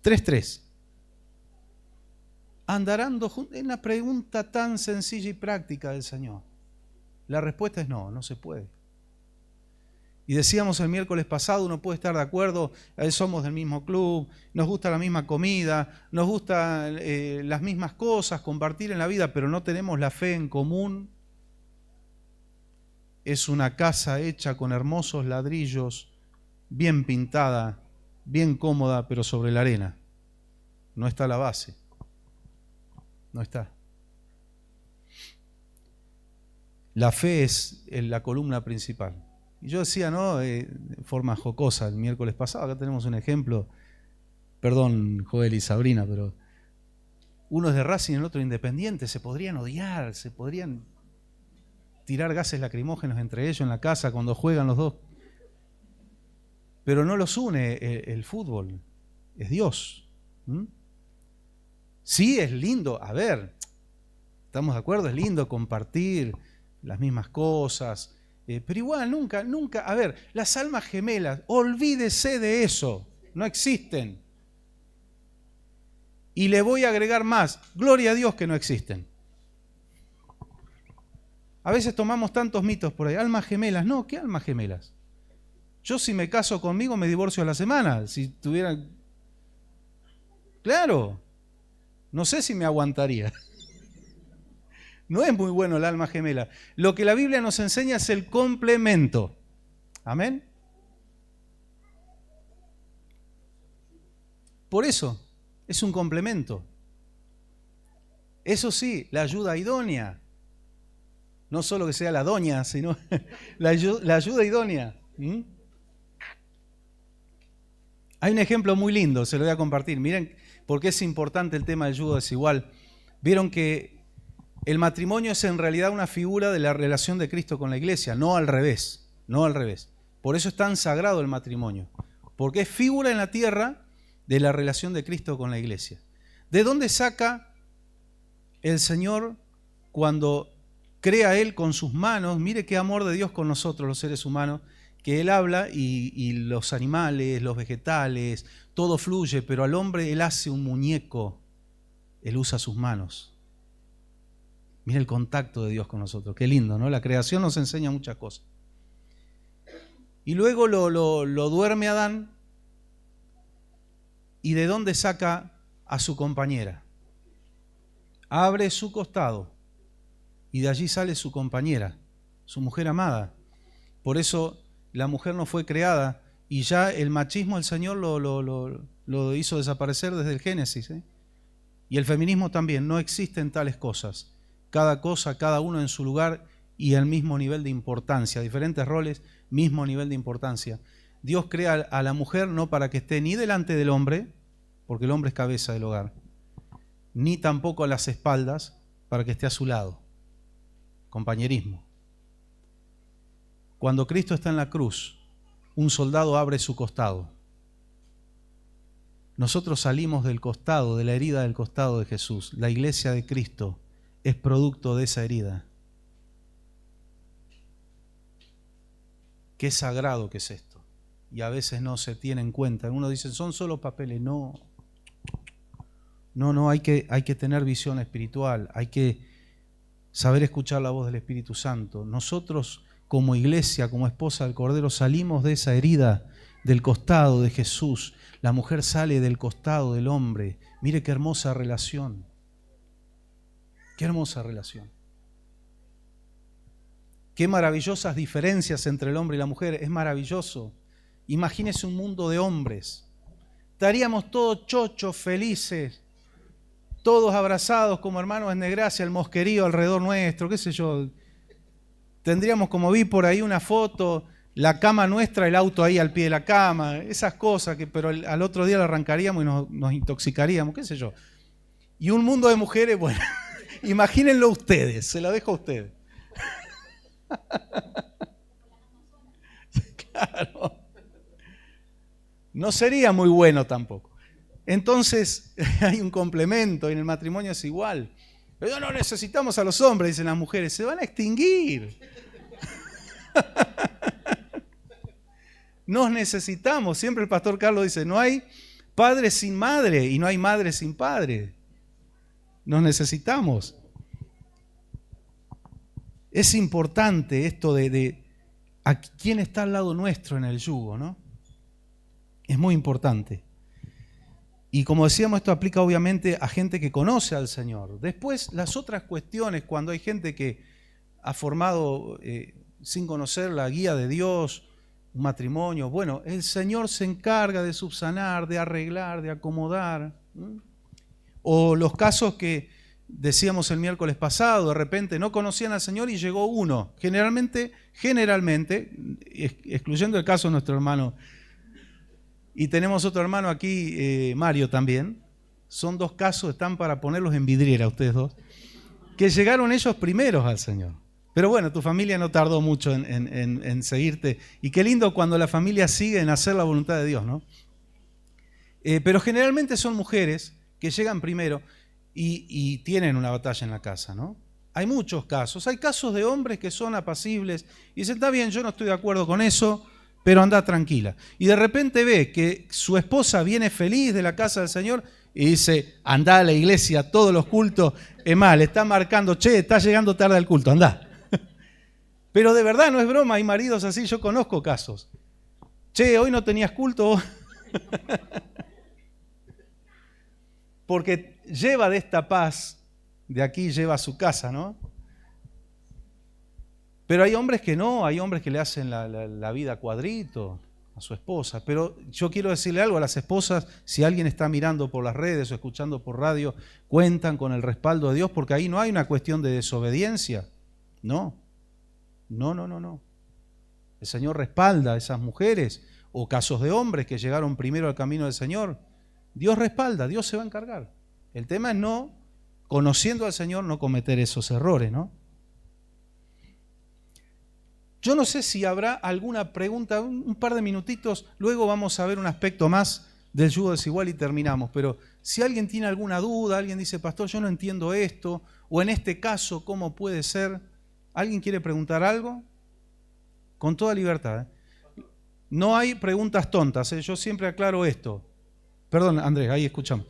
3.3. ¿Andarán 2 juntos? Es una pregunta tan sencilla y práctica del Señor. La respuesta es no, no se puede. Y decíamos el miércoles pasado, uno puede estar de acuerdo, somos del mismo club, nos gusta la misma comida, nos gustan las mismas cosas, compartir en la vida, pero no tenemos la fe en común. Es una casa hecha con hermosos ladrillos, bien pintada, bien cómoda, pero sobre la arena. No está la base. No está. La fe es la columna principal. Y yo decía, ¿no? De forma jocosa el miércoles pasado, acá tenemos un ejemplo, perdón Joel y Sabrina, pero uno es de Racing y el otro de Independiente, se podrían odiar, se podrían tirar gases lacrimógenos entre ellos en la casa cuando juegan los dos. Pero no los une el fútbol, es Dios. Sí, es lindo, a ver, estamos de acuerdo, es lindo compartir las mismas cosas, pero igual nunca, a ver, las almas gemelas, olvídese de eso, no existen. Y le voy a agregar más, gloria a Dios que no existen. A veces tomamos tantos mitos por ahí, almas gemelas, no, ¿qué almas gemelas? Yo si me caso conmigo me divorcio a la semana, si tuviera... Claro, no sé si me aguantaría. No es muy bueno el alma gemela. Lo que la Biblia nos enseña es el complemento. Amén. Por eso, es un complemento. Eso sí, la ayuda idónea. No solo que sea la doña, sino la ayuda idónea. Hay un ejemplo muy lindo, se lo voy a compartir. Miren por qué es importante el tema del yugo desigual. Vieron que el matrimonio es en realidad una figura de la relación de Cristo con la iglesia, no al revés, no al revés. Por eso es tan sagrado el matrimonio, porque es figura en la tierra de la relación de Cristo con la iglesia. ¿De dónde saca el Señor cuando crea Él con sus manos? Mire qué amor de Dios con nosotros los seres humanos, que Él habla y los animales, los vegetales, todo fluye, pero al hombre Él hace un muñeco, Él usa sus manos. Mira el contacto de Dios con nosotros, qué lindo, ¿no? La creación nos enseña muchas cosas. Y luego lo duerme Adán, ¿y de dónde saca a su compañera? Abre su costado, y de allí sale su compañera, su mujer amada. Por eso la mujer no fue creada, y ya el machismo el Señor lo hizo desaparecer desde el Génesis, ¿eh? Y el feminismo también, no existen tales cosas. Cada cosa, cada uno en su lugar y el mismo nivel de importancia. Diferentes roles, mismo nivel de importancia. Dios crea a la mujer no para que esté ni delante del hombre, porque el hombre es cabeza del hogar, ni tampoco a las espaldas para que esté a su lado. Compañerismo. Cuando Cristo está en la cruz, un soldado abre su costado. Nosotros salimos del costado, de la herida del costado de Jesús. La iglesia de Cristo es producto de esa herida. Qué sagrado que es esto. Y a veces no se tiene en cuenta. Uno dice, son solo papeles. No, hay que tener visión espiritual. Hay que saber escuchar la voz del Espíritu Santo. Nosotros como iglesia, como esposa del Cordero, salimos de esa herida del costado de Jesús. La mujer sale del costado del hombre. Mire qué hermosa relación. Qué hermosa relación. Qué maravillosas diferencias entre el hombre y la mujer. Es maravilloso. Imagínese un mundo de hombres. Estaríamos todos chochos, felices, todos abrazados como hermanos en desgracia, el mosquerío alrededor nuestro, qué sé yo. Tendríamos, como vi por ahí, una foto, la cama nuestra, el auto ahí al pie de la cama, esas cosas, pero al otro día la arrancaríamos y nos intoxicaríamos, qué sé yo. Y un mundo de mujeres, bueno, imagínenlo ustedes, se lo dejo a ustedes. Claro. No sería muy bueno tampoco. Entonces, hay un complemento, y en el matrimonio es igual. Pero no necesitamos a los hombres, dicen las mujeres, se van a extinguir. Nos necesitamos. Siempre el pastor Carlos dice, no hay padre sin madre y no hay madre sin padre. Nos necesitamos. Es importante esto de a quién está al lado nuestro en el yugo, ¿no? Es muy importante. Y como decíamos, esto aplica obviamente a gente que conoce al Señor. Después, las otras cuestiones, cuando hay gente que ha formado sin conocer la guía de Dios, un matrimonio, bueno, el Señor se encarga de subsanar, de arreglar, de acomodar. O los casos que decíamos el miércoles pasado, de repente no conocían al Señor y llegó uno. Generalmente, excluyendo el caso de nuestro hermano, y tenemos otro hermano aquí, Mario también, son dos casos, están para ponerlos en vidriera ustedes dos, que llegaron ellos primeros al Señor. Pero bueno, tu familia no tardó mucho en seguirte. Y qué lindo cuando la familia sigue en hacer la voluntad de Dios, ¿no? Pero generalmente son mujeres que llegan primero y tienen una batalla en la casa, ¿no? Hay muchos casos. Hay casos de hombres que son apacibles y dicen, está bien, yo no estoy de acuerdo con eso, pero anda tranquila. Y de repente ve que su esposa viene feliz de la casa del Señor y dice, anda a la iglesia, todos los cultos. Es más, le está marcando, che, está llegando tarde al culto, anda. Pero de verdad, no es broma, hay maridos así, yo conozco casos. Che, hoy no tenías culto. Porque lleva de esta paz, de aquí lleva a su casa, ¿no? Pero hay hombres que no, hay hombres que le hacen la vida cuadrito a su esposa. Pero yo quiero decirle algo a las esposas, si alguien está mirando por las redes o escuchando por radio, cuentan con el respaldo de Dios, porque ahí no hay una cuestión de desobediencia. No. El Señor respalda a esas mujeres o casos de hombres que llegaron primero al camino del Señor. Dios respalda, Dios se va a encargar. El tema es no, conociendo al Señor, no cometer esos errores, ¿no? Yo no sé si habrá alguna pregunta, un par de minutitos, luego vamos a ver un aspecto más del yugo desigual y terminamos. Pero si alguien tiene alguna duda, alguien dice, pastor, yo no entiendo esto, o en este caso, ¿cómo puede ser? ¿Alguien quiere preguntar algo? Con toda libertad, ¿eh? No hay preguntas tontas, ¿eh? Yo siempre aclaro esto. Perdón, Andrés, ahí escuchamos.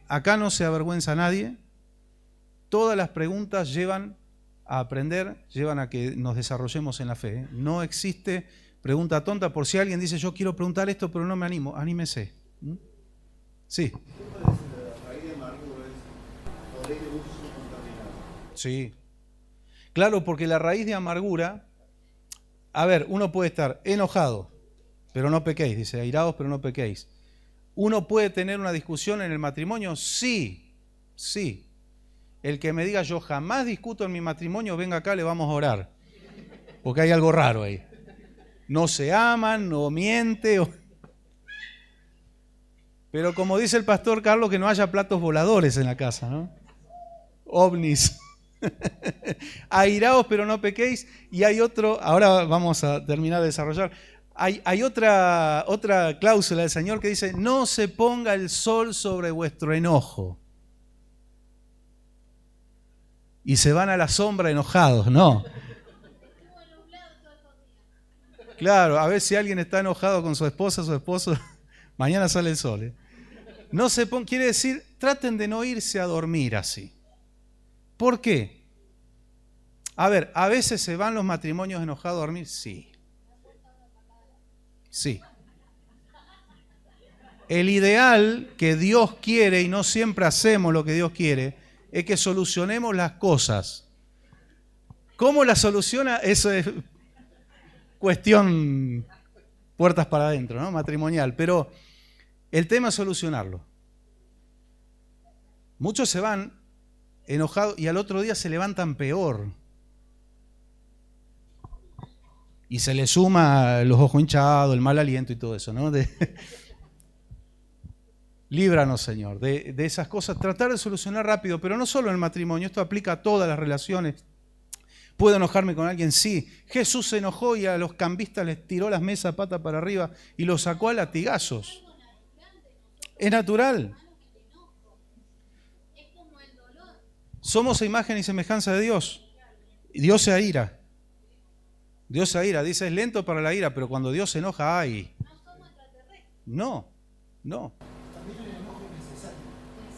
Acá no se avergüenza a nadie. Todas las preguntas llevan a aprender, llevan a que nos desarrollemos en la fe, ¿eh? No existe pregunta tonta. Por si alguien dice, yo quiero preguntar esto, pero no me animo, anímese. ¿Mm? Sí. Sí. Claro, porque la raíz de amargura, a ver, uno puede estar enojado, pero no pequéis, dice, airados, pero no pequéis. ¿Uno puede tener una discusión en el matrimonio? Sí, sí. El que me diga yo jamás discuto en mi matrimonio, venga acá, le vamos a orar. Porque hay algo raro ahí. No se aman, no miente. Pero como dice el pastor Carlos, que no haya platos voladores en la casa, ¿no? Ovnis. Airaos pero no pequéis. Y hay otro, ahora vamos a terminar de desarrollar. Hay otra cláusula del Señor que dice, no se ponga el sol sobre vuestro enojo. Y se van a la sombra enojados, no. Claro, a ver si alguien está enojado con su esposa, su esposo, mañana sale el sol, ¿eh? No se ponga, quiere decir, traten de no irse a dormir así. ¿Por qué? A ver, ¿a veces se van los matrimonios enojados a dormir? Sí. Sí. El ideal que Dios quiere, y no siempre hacemos lo que Dios quiere, es que solucionemos las cosas. ¿Cómo las soluciona? Eso es cuestión puertas para adentro, ¿no? Matrimonial. Pero el tema es solucionarlo. Muchos se van enojados y al otro día se levantan peor. Y se le suma los ojos hinchados, el mal aliento y todo eso, ¿no? Líbranos, Señor, de esas cosas. Tratar de solucionar rápido, pero no solo en el matrimonio, esto aplica a todas las relaciones. ¿Puedo enojarme con alguien? Sí. Jesús se enojó y a los cambistas les tiró las mesas pata para arriba y los sacó a latigazos. Es natural. Somos a imagen y semejanza de Dios. Y Dios se aira. Dios se aira. Dice, es lento para la ira, pero cuando Dios se enoja, ¡ay! No.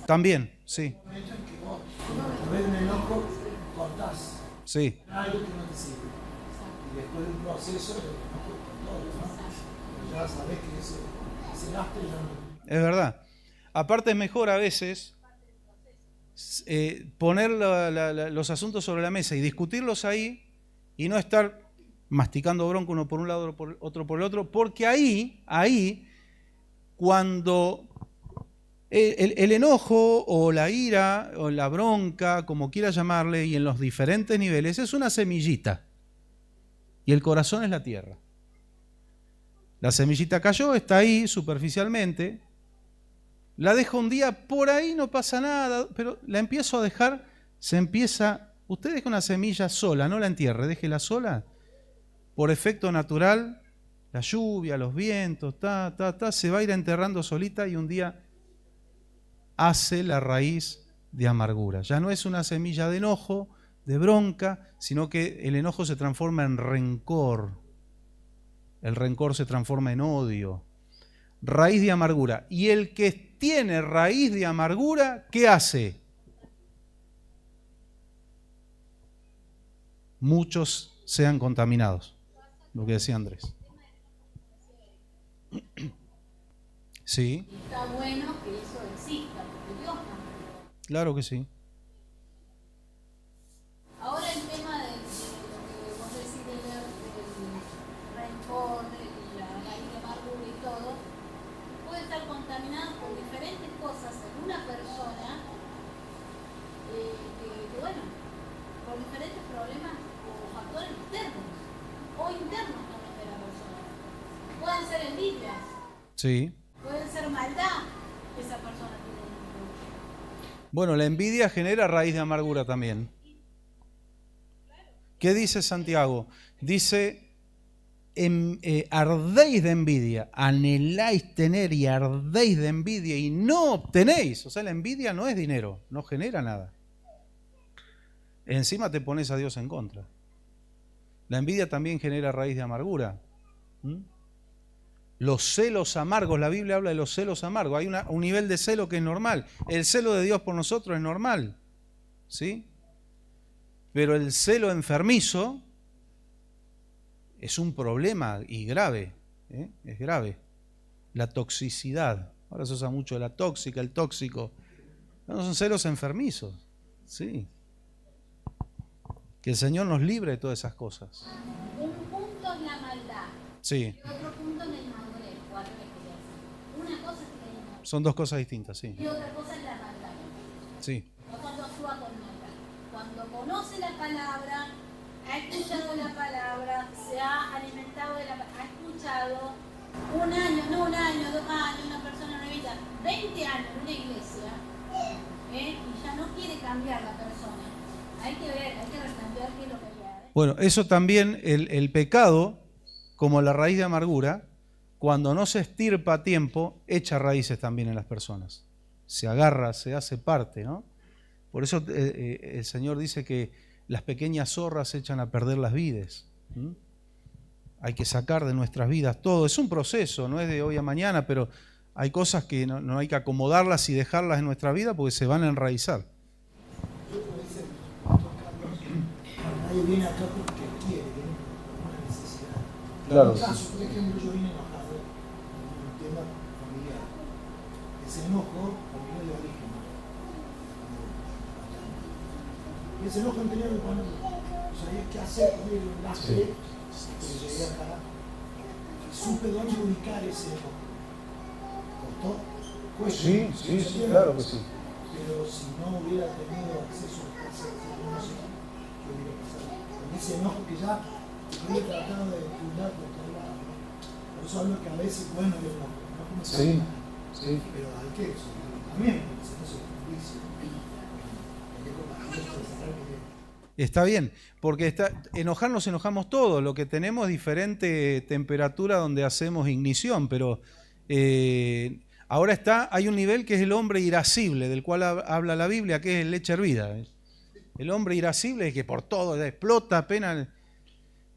También, sí. Sí. Y después de un proceso, ya sabés que ese lastre ya no. Es verdad. Aparte es mejor a veces poner los asuntos sobre la mesa y discutirlos ahí y no estar masticando bronco uno por un lado, otro por el otro, porque ahí cuando el enojo o la ira o la bronca, como quiera llamarle, y en los diferentes niveles, es una semillita. Y el corazón es la tierra. La semillita cayó, está ahí superficialmente, La dejo un día, por ahí no pasa nada, pero la empiezo a dejar, usted deja una semilla sola, no la entierre, déjela sola, por efecto natural, la lluvia, los vientos, se va a ir enterrando solita y un día hace la raíz de amargura. Ya no es una semilla de enojo, de bronca, sino que el enojo se transforma en rencor. El rencor se transforma en odio. Raíz de amargura. Y el que tiene raíz de amargura, ¿qué hace? Muchos sean contaminados. Lo que decía Andrés. Sí. Está bueno que eso exista, porque Dios mandó. Claro que sí. Ahora el tema de lo que vos decís del rencor, de la raíz de amargura y todo, puede estar contaminado por diferentes cosas en una persona, que bueno, por diferentes problemas o factores externos o internos también de la persona. Pueden ser envidias. Sí. Puede ser maldad que esa persona tiene dentro. Bueno, la envidia genera raíz de amargura también. ¿Qué dice Santiago? Dice, ardéis de envidia, anheláis tener y ardéis de envidia y no obtenéis. O sea, la envidia no es dinero, no genera nada. Encima te pones a Dios en contra. La envidia también genera raíz de amargura. Los celos amargos, la Biblia habla de los celos amargos. Hay un nivel de celo que es normal. El celo de Dios por nosotros es normal, ¿sí? Pero el celo enfermizo es un problema y grave, ¿eh? Es grave. La toxicidad. Ahora se usa mucho la tóxica, el tóxico. No, son celos enfermizos, ¿sí? Que el Señor nos libre de todas esas cosas. Un punto es la maldad. Sí. Y otro punto es la inmadurez. Una cosa es la inmadurez. Son dos cosas distintas, sí. Y otra cosa es la maldad. Sí. No cuando actúa con maldad. Cuando conoce la palabra, ha escuchado la palabra, se ha alimentado de la palabra, ha escuchado un año, no un año, 2 años, una persona nuevita, 20 años en una iglesia, y ya no quiere cambiar la persona. Hay que ver, hay que replantear qué es lo que hay. Bueno, eso también, el pecado, como la raíz de amargura, cuando no se estirpa a tiempo, echa raíces también en las personas. Se agarra, se hace parte, ¿no? Por eso el Señor dice que las pequeñas zorras echan a perder las vides. Hay que sacar de nuestras vidas todo. Es un proceso, no es de hoy a mañana, pero hay cosas que no hay que acomodarlas y dejarlas en nuestra vida porque se van a enraizar. Nadie viene acá porque quiere, viene por una necesidad. Claro. En mi caso, por ejemplo, yo vine enojado en un tema familiar. Ese enojo familiar de origen. Y ese enojo anterior me pone, no sabía qué hacer con él, un lastre, pero llegué acá y supe dónde ubicar ese enojo. ¿Costó? Cuesta. Sí, claro que sí. Pero si no hubiera tenido acceso a ese enojo, qué hubiera pasado. Con ese enojo que ya había tratado de cuidar por todos lados. Por eso hablo que a veces, bueno, yo no me Sí. pero hay que soltarlo también, porque si no se juicio. Hay que compartir. Está bien, porque enojarnos enojamos todos, lo que tenemos es diferente temperatura donde hacemos ignición, pero ahora hay un nivel que es el hombre irascible, del cual habla la Biblia, que es leche hervida. El hombre irascible es que por todo explota apenas,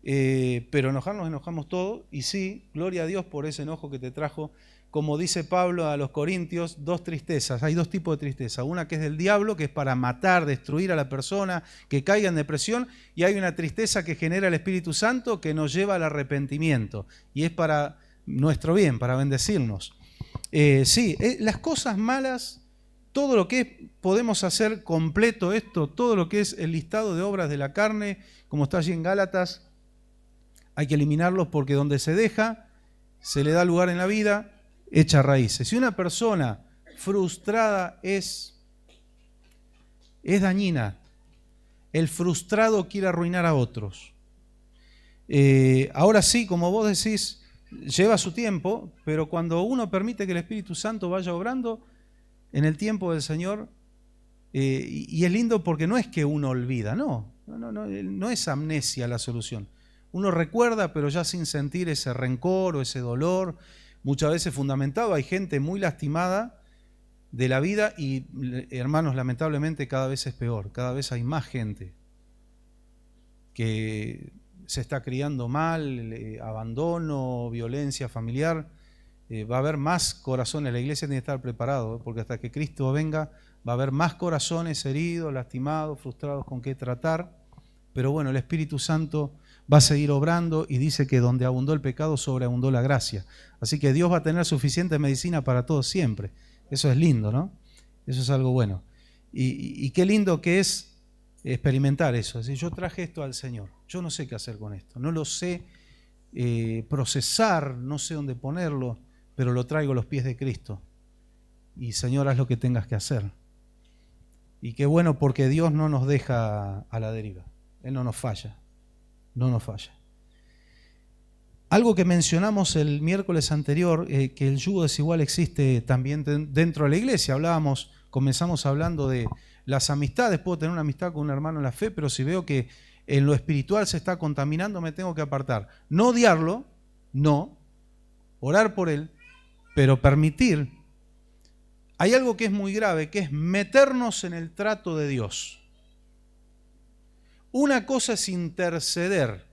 pero enojarnos enojamos todos, y sí, gloria a Dios por ese enojo que te trajo. Como dice Pablo a los Corintios, 2 tristezas. Hay 2 tipos de tristeza. Una que es del diablo, que es para matar, destruir a la persona, que caiga en depresión. Y hay una tristeza que genera el Espíritu Santo, que nos lleva al arrepentimiento. Y es para nuestro bien, para bendecirnos. Las cosas malas, todo lo que podemos hacer completo esto, todo lo que es el listado de obras de la carne, como está allí en Gálatas, hay que eliminarlos porque donde se deja, se le da lugar en la vida, echa raíces. Si una persona frustrada es dañina, el frustrado quiere arruinar a otros. Ahora sí, como vos decís, lleva su tiempo, pero cuando uno permite que el Espíritu Santo vaya obrando, en el tiempo del Señor, y es lindo porque no es que uno olvida, no es amnesia la solución. Uno recuerda, pero ya sin sentir ese rencor o ese dolor, muchas veces fundamentado. Hay gente muy lastimada de la vida y, hermanos, lamentablemente cada vez es peor, cada vez hay más gente que se está criando mal, abandono, violencia familiar. Va a haber más corazones, la iglesia tiene que estar preparado, porque hasta que Cristo venga va a haber más corazones heridos, lastimados, frustrados con qué tratar. Pero bueno, el Espíritu Santo va a seguir obrando y dice que donde abundó el pecado, sobreabundó la gracia. Así que Dios va a tener suficiente medicina para todos siempre. Eso es lindo, ¿no? Eso es algo bueno. Y qué lindo que es experimentar eso. Es decir, yo traje esto al Señor. Yo no sé qué hacer con esto. No lo sé procesar, no sé dónde ponerlo, pero lo traigo a los pies de Cristo. Y Señor, haz lo que tengas que hacer. Y qué bueno, porque Dios no nos deja a la deriva. Él no nos falla. No nos falla. Algo que mencionamos el miércoles anterior, que el yugo desigual existe también dentro de la iglesia. Comenzamos hablando de las amistades. Puedo tener una amistad con un hermano en la fe, pero si veo que en lo espiritual se está contaminando, me tengo que apartar. No odiarlo, no. Orar por él, pero permitir. Hay algo que es muy grave, que es meternos en el trato de Dios. Una cosa es interceder,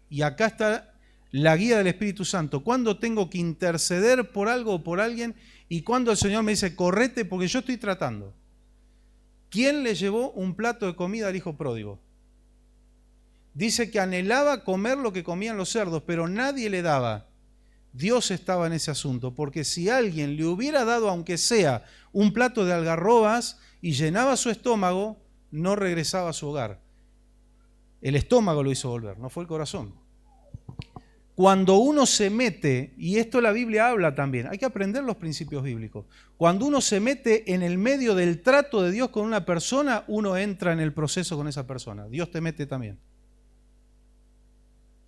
y acá está la guía del Espíritu Santo. ¿Cuándo tengo que interceder por algo o por alguien? Y cuando el Señor me dice, correte porque yo estoy tratando. ¿Quién le llevó un plato de comida al hijo pródigo? Dice que anhelaba comer lo que comían los cerdos, pero nadie le daba. Dios estaba en ese asunto, porque si alguien le hubiera dado, aunque sea un plato de algarrobas, y llenaba su estómago, no regresaba a su hogar. El estómago lo hizo volver, no fue el corazón. Cuando uno se mete, y esto la Biblia habla también, hay que aprender los principios bíblicos. Cuando uno se mete en el medio del trato de Dios con una persona, uno entra en el proceso con esa persona. Dios te mete también.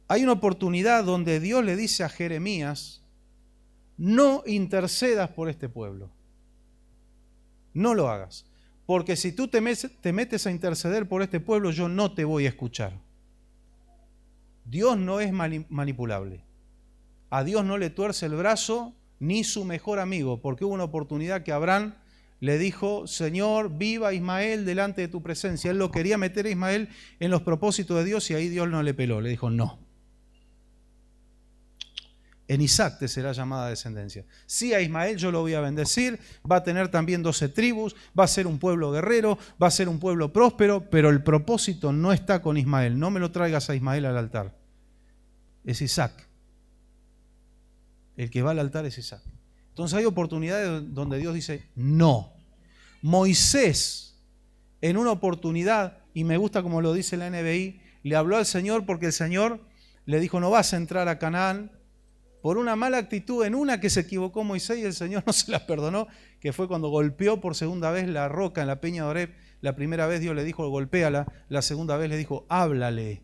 Hay una oportunidad donde Dios le dice a Jeremías, no intercedas por este pueblo. No lo hagas. Porque si tú te metes a interceder por este pueblo, yo no te voy a escuchar. Dios no es manipulable. A Dios no le tuerce el brazo ni su mejor amigo, porque hubo una oportunidad que Abraham le dijo, Señor, viva Ismael delante de tu presencia. Él lo quería meter a Ismael en los propósitos de Dios y ahí Dios no le peló. Le dijo, no. En Isaac te será llamada descendencia. Sí, a Ismael yo lo voy a bendecir, va a tener también 12 tribus, va a ser un pueblo guerrero, va a ser un pueblo próspero, pero el propósito no está con Ismael. No me lo traigas a Ismael al altar. Es Isaac. El que va al altar es Isaac. Entonces hay oportunidades donde Dios dice no. Moisés, en una oportunidad, y me gusta como lo dice la NBI, le habló al Señor porque el Señor le dijo, no vas a entrar a Canaán, por una mala actitud en una que se equivocó Moisés y el Señor no se la perdonó, que fue cuando golpeó por segunda vez la roca en la peña de Oreb. La primera vez Dios le dijo, golpéala, la segunda vez le dijo, háblale.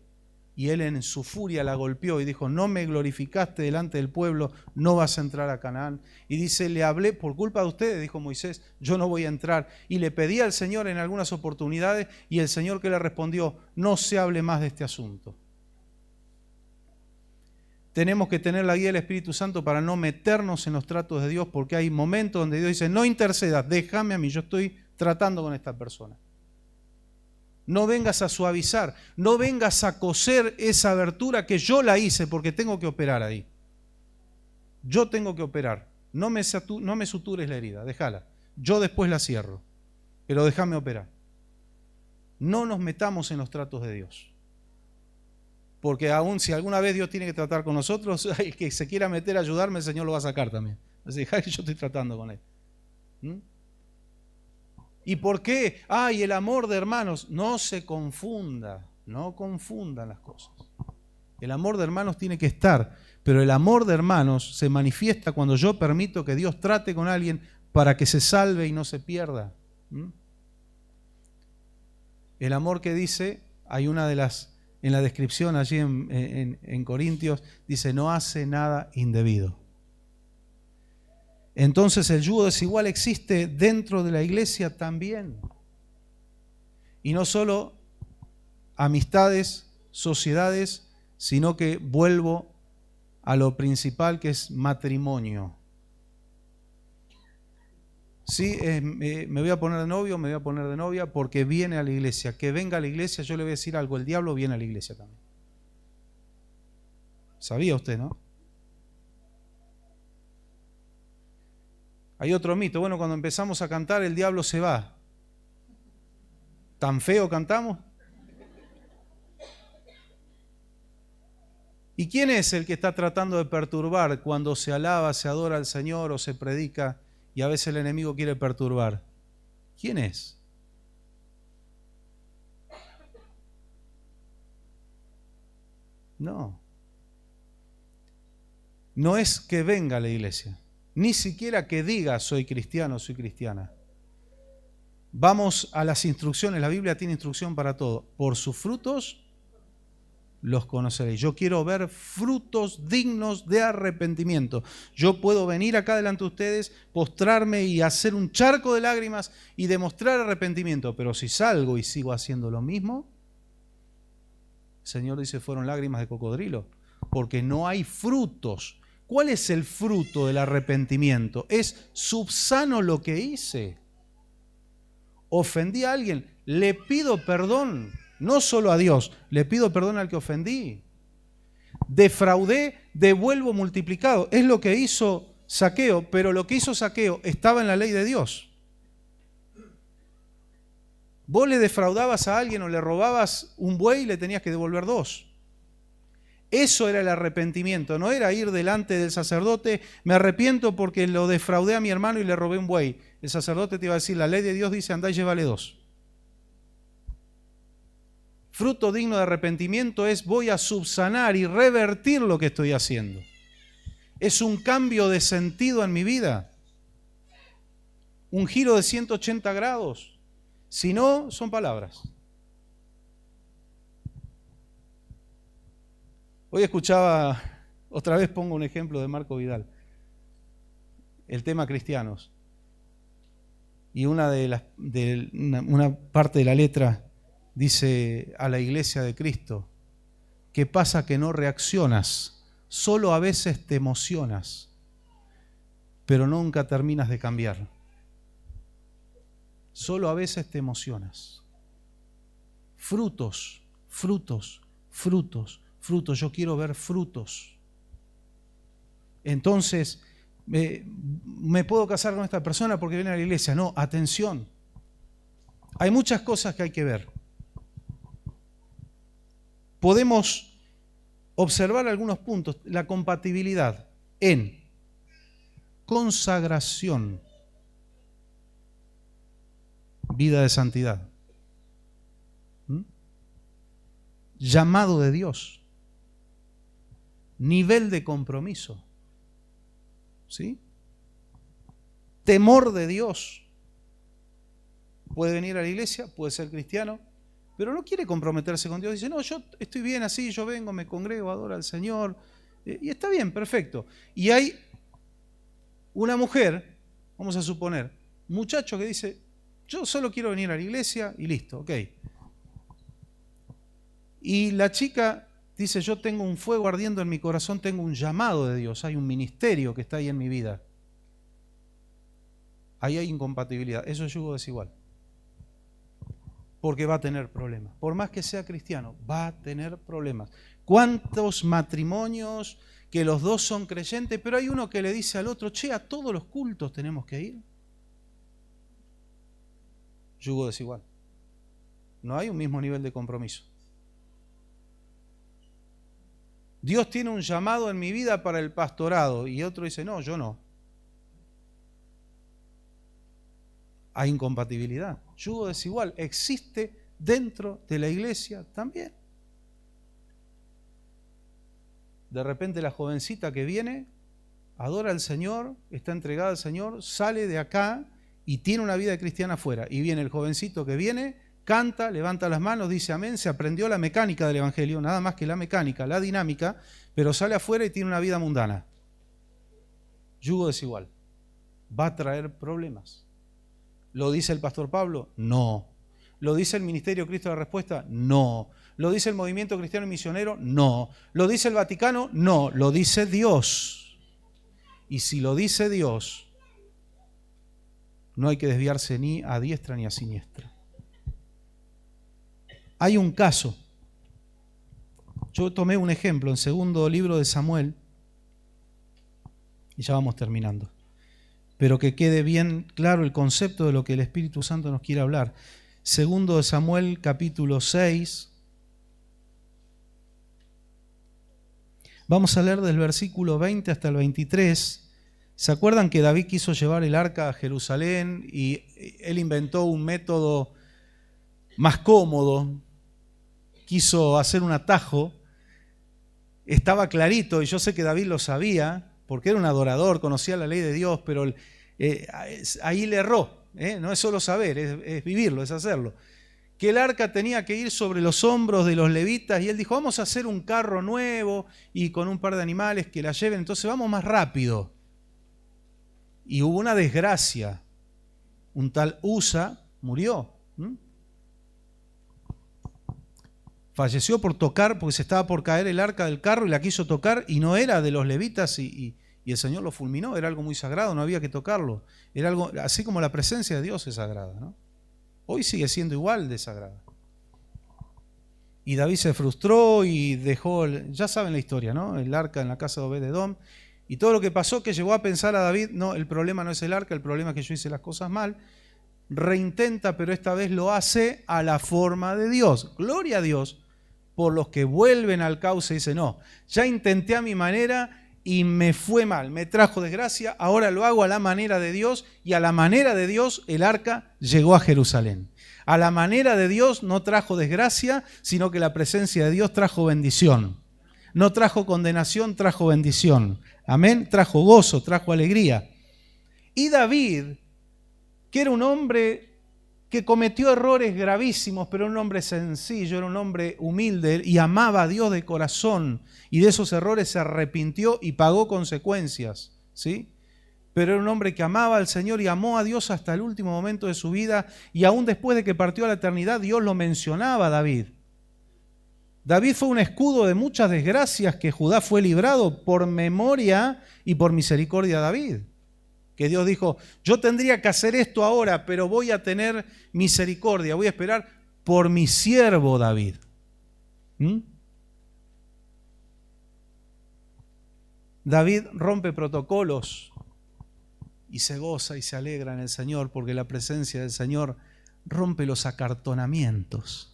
Y él en su furia la golpeó y dijo, no me glorificaste delante del pueblo, no vas a entrar a Canaán. Y dice, le hablé por culpa de ustedes, dijo Moisés, yo no voy a entrar. Y le pedí al Señor en algunas oportunidades y el Señor que le respondió, no se hable más de este asunto. Tenemos que tener la guía del Espíritu Santo para no meternos en los tratos de Dios, porque hay momentos donde Dios dice, no intercedas, déjame a mí, yo estoy tratando con esta persona. No vengas a suavizar, no vengas a coser esa abertura que yo la hice porque tengo que operar ahí. Yo tengo que operar, no me sutures la herida, déjala. Yo después la cierro, pero déjame operar. No nos metamos en los tratos de Dios. Porque aún si alguna vez Dios tiene que tratar con nosotros, el que se quiera meter a ayudarme, el Señor lo va a sacar también. Así que yo estoy tratando con él. ¿Y por qué? ¡Ay, el amor de hermanos! No se confunda, no confundan las cosas. El amor de hermanos tiene que estar, pero el amor de hermanos se manifiesta cuando yo permito que Dios trate con alguien para que se salve y no se pierda. El amor que dice, hay una de las... En la descripción allí en Corintios, dice, no hace nada indebido. Entonces el yugo desigual existe dentro de la iglesia también. Y no solo amistades, sociedades, sino que vuelvo a lo principal, que es matrimonio. Sí, me voy a poner de novio, me voy a poner de novia porque viene a la iglesia. Que venga a la iglesia, yo le voy a decir algo, el diablo viene a la iglesia también. ¿Sabía usted, no? Hay otro mito, bueno, cuando empezamos a cantar el diablo se va. ¿Tan feo cantamos? ¿Y quién es el que está tratando de perturbar cuando se alaba, se adora al Señor o se predica y a veces el enemigo quiere perturbar? ¿Quién es? No. No es que venga a la iglesia, ni siquiera que diga soy cristiano, soy cristiana. Vamos a las instrucciones, la Biblia tiene instrucción para todo. Por sus frutos los conoceréis. Yo quiero ver frutos dignos de arrepentimiento. Yo puedo venir acá delante de ustedes, postrarme y hacer un charco de lágrimas y demostrar arrepentimiento, pero si salgo y sigo haciendo lo mismo, el Señor dice fueron lágrimas de cocodrilo, porque no hay frutos. ¿Cuál es el fruto del arrepentimiento? Es subsano lo que hice. Ofendí a alguien, le pido perdón, no solo a Dios, le pido perdón al que ofendí. Defraudé, devuelvo multiplicado. Es lo que hizo Zaqueo, pero lo que hizo Zaqueo estaba en la ley de Dios. Vos le defraudabas a alguien o le robabas un buey y le tenías que devolver 2. Eso era el arrepentimiento, no era ir delante del sacerdote, me arrepiento porque lo defraudé a mi hermano y le robé un buey. El sacerdote te iba a decir, la ley de Dios dice, andá y llévale 2. Fruto digno de arrepentimiento es voy a subsanar y revertir lo que estoy haciendo. Es un cambio de sentido en mi vida. Un giro de 180 grados. Si no, son palabras. Hoy escuchaba, otra vez pongo un ejemplo de Marco Vidal, el tema cristianos. Y una parte de la letra dice a la iglesia de Cristo, ¿qué pasa que no reaccionas? Solo a veces te emocionas, pero nunca terminas de cambiar. Solo a veces te emocionas. Frutos, frutos, frutos. Frutos, yo quiero ver frutos. Entonces, ¿me puedo casar con esta persona porque viene a la iglesia? No, atención. Hay muchas cosas que hay que ver. Podemos observar algunos puntos. La compatibilidad en consagración, vida de santidad, llamado de Dios, nivel de compromiso, ¿sí? Temor de Dios. Puede venir a la iglesia, puede ser cristiano, pero no quiere comprometerse con Dios. Dice, no, yo estoy bien así, yo vengo, me congrego, adoro al Señor, y está bien, perfecto. Y hay una mujer, vamos a suponer, un muchacho que dice, yo solo quiero venir a la iglesia y listo, ok. Y la chica dice, yo tengo un fuego ardiendo en mi corazón, tengo un llamado de Dios, hay un ministerio que está ahí en mi vida. Ahí hay incompatibilidad, eso es yugo desigual. Porque va a tener problemas. Por más que sea cristiano, va a tener problemas. ¿Cuántos matrimonios que los dos son creyentes, pero hay uno que le dice al otro, che, a todos los cultos tenemos que ir? Yugo desigual. No hay un mismo nivel de compromiso. Dios tiene un llamado en mi vida para el pastorado y otro dice, no, yo no. Hay incompatibilidad. Yugo desigual existe dentro de la iglesia también. De repente la jovencita que viene, adora al Señor, está entregada al Señor, sale de acá y tiene una vida cristiana afuera. Y viene el jovencito que viene, canta, levanta las manos, dice amén, se aprendió la mecánica del Evangelio, nada más que la mecánica, la dinámica, pero sale afuera y tiene una vida mundana. Yugo desigual. va a traer problemas. ¿Lo dice el pastor Pablo? No. ¿Lo dice el Ministerio Cristo de la Respuesta? No. ¿Lo dice el Movimiento Cristiano Misionero? No. ¿Lo dice el Vaticano? No. Lo dice Dios. Y si lo dice Dios, no hay que desviarse ni a diestra ni a siniestra. Hay un caso. Yo tomé un ejemplo en segundo libro de Samuel, y ya vamos terminando, pero que quede bien claro el concepto de lo que el Espíritu Santo nos quiere hablar. Segundo de Samuel, capítulo 6. Vamos a leer del versículo 20 hasta el 23. ¿Se acuerdan que David quiso llevar el arca a Jerusalén y él inventó un método más cómodo? Quiso hacer un atajo. Estaba clarito, y yo sé que David lo sabía, porque era un adorador, conocía la ley de Dios, pero ahí le erró. No es solo saber, es vivirlo, es hacerlo. Que el arca tenía que ir sobre los hombros de los levitas, y él dijo, vamos a hacer un carro nuevo y con un par de animales que la lleven, entonces vamos más rápido. Y hubo una desgracia. Un tal Usa murió. Falleció por tocar, porque se estaba por caer el arca del carro y la quiso tocar y no era de los levitas y el Señor lo fulminó. Era algo muy sagrado, no había que tocarlo. Era algo, así como la presencia de Dios es sagrada, ¿no? Hoy sigue siendo igual de sagrada. Y David se frustró y dejó, ya saben la historia, ¿no? El arca en la casa de Obed-Edom. Y todo lo que pasó que llevó a pensar a David, no, el problema no es el arca, el problema es que yo hice las cosas mal. Reintenta, pero esta vez lo hace a la forma de Dios. Gloria a Dios por los que vuelven al cauce y dicen, no, ya intenté a mi manera y me fue mal, me trajo desgracia, ahora lo hago a la manera de Dios, y a la manera de Dios el arca llegó a Jerusalén. A la manera de Dios no trajo desgracia, sino que la presencia de Dios trajo bendición. No trajo condenación, trajo bendición. Amén, trajo gozo, trajo alegría. Y David, que era un hombre que cometió errores gravísimos, pero era un hombre sencillo, era un hombre humilde y amaba a Dios de corazón, y de esos errores se arrepintió y pagó consecuencias, ¿sí? Pero era un hombre que amaba al Señor y amó a Dios hasta el último momento de su vida, y aún después de que partió a la eternidad, Dios lo mencionaba a David. David fue un escudo de muchas desgracias que Judá fue librado por memoria y por misericordia de David. Que Dios dijo, yo tendría que hacer esto ahora, pero voy a tener misericordia, voy a esperar por mi siervo David. David rompe protocolos y se goza y se alegra en el Señor, porque la presencia del Señor rompe los acartonamientos.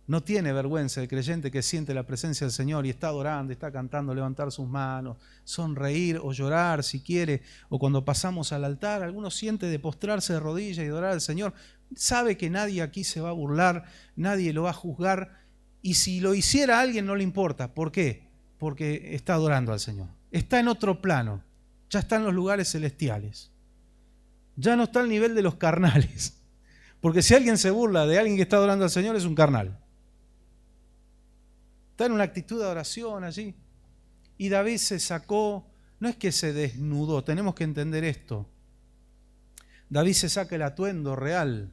No tiene vergüenza el creyente que siente la presencia del Señor y está adorando, está cantando, levantar sus manos, sonreír o llorar si quiere, o cuando pasamos al altar, algunos siente de postrarse de rodillas y adorar al Señor. Sabe que nadie aquí se va a burlar, nadie lo va a juzgar, y si lo hiciera alguien no le importa. ¿Por qué? Porque está adorando al Señor. Está en otro plano, ya está en los lugares celestiales. Ya no está al nivel de los carnales. Porque si alguien se burla de alguien que está adorando al Señor, es un carnal. Está en una actitud de adoración allí. Y David se sacó, no es que se desnudó, tenemos que entender esto. David se saca el atuendo real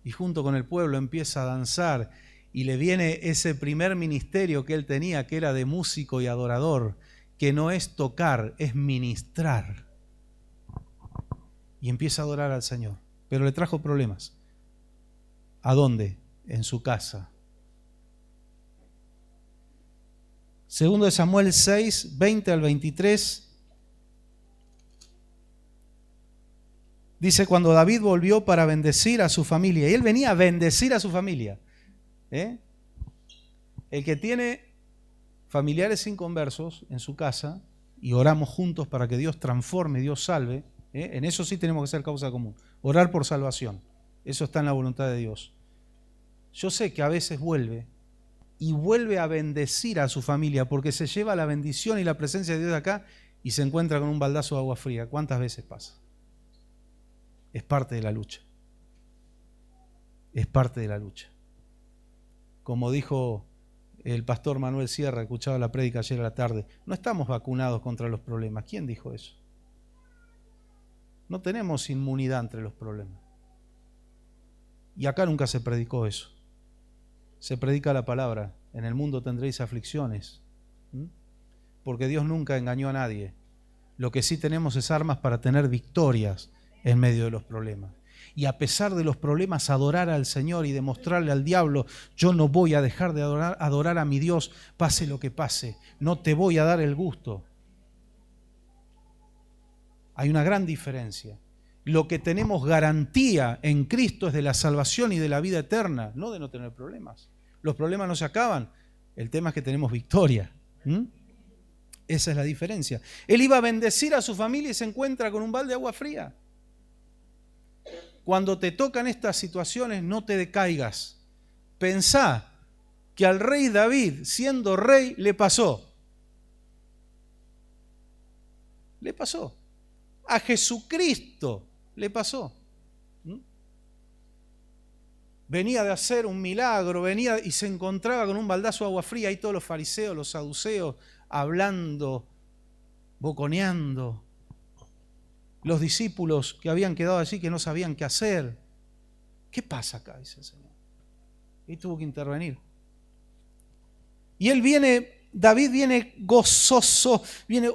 y junto con el pueblo empieza a danzar, y le viene ese primer ministerio que él tenía, que era de músico y adorador, que no es tocar, es ministrar. Y empieza a adorar al Señor, pero le trajo problemas. ¿A dónde? En su casa. Segundo de Samuel 6, 20 al 23. Dice, cuando David volvió para bendecir a su familia, y él venía a bendecir a su familia. El que tiene familiares inconversos en su casa, y oramos juntos para que Dios transforme, Dios salve, en eso sí tenemos que ser causa común. Orar por salvación. Eso está en la voluntad de Dios. Yo sé que a veces vuelve a bendecir a su familia, porque se lleva la bendición y la presencia de Dios de acá y se encuentra con un baldazo de agua fría. ¿Cuántas veces pasa? Es parte de la lucha. Es parte de la lucha. Como dijo el pastor Manuel Sierra, escuchaba la prédica ayer a la tarde, no estamos vacunados contra los problemas. ¿Quién dijo eso? No tenemos inmunidad entre los problemas. Y acá nunca se predicó eso. Se predica la palabra. En el mundo tendréis aflicciones. Porque Dios nunca engañó a nadie. Lo que sí tenemos es armas para tener victorias en medio de los problemas. Y a pesar de los problemas, adorar al Señor y demostrarle al diablo, yo no voy a dejar de adorar a mi Dios, pase lo que pase. No te voy a dar el gusto. Hay una gran diferencia. Lo que tenemos garantía en Cristo es de la salvación y de la vida eterna, no de no tener problemas. Los problemas no se acaban, el tema es que tenemos victoria. Esa es la diferencia. Él iba a bendecir a su familia y se encuentra con un balde de agua fría. Cuando te tocan estas situaciones, no te decaigas. Pensá que al rey David, siendo rey, le pasó. Le pasó. A Jesucristo le pasó. Venía de hacer un milagro, venía y se encontraba con un baldazo de agua fría, y todos los fariseos, los saduceos, hablando, boconeando. Los discípulos que habían quedado allí que no sabían qué hacer. ¿Qué pasa acá?, dice el Señor. Y tuvo que intervenir. Y él viene, David viene gozoso, viene,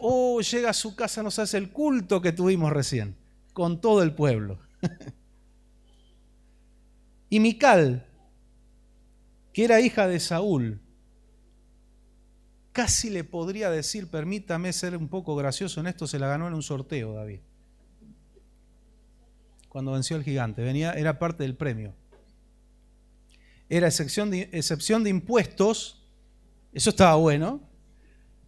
llega a su casa, nos hace el culto que tuvimos recién, con todo el pueblo. Y Mical, que era hija de Saúl, casi le podría decir, permítame ser un poco gracioso en esto, se la ganó en un sorteo David. Cuando venció al gigante, era parte del premio. Era excepción de impuestos, eso estaba bueno.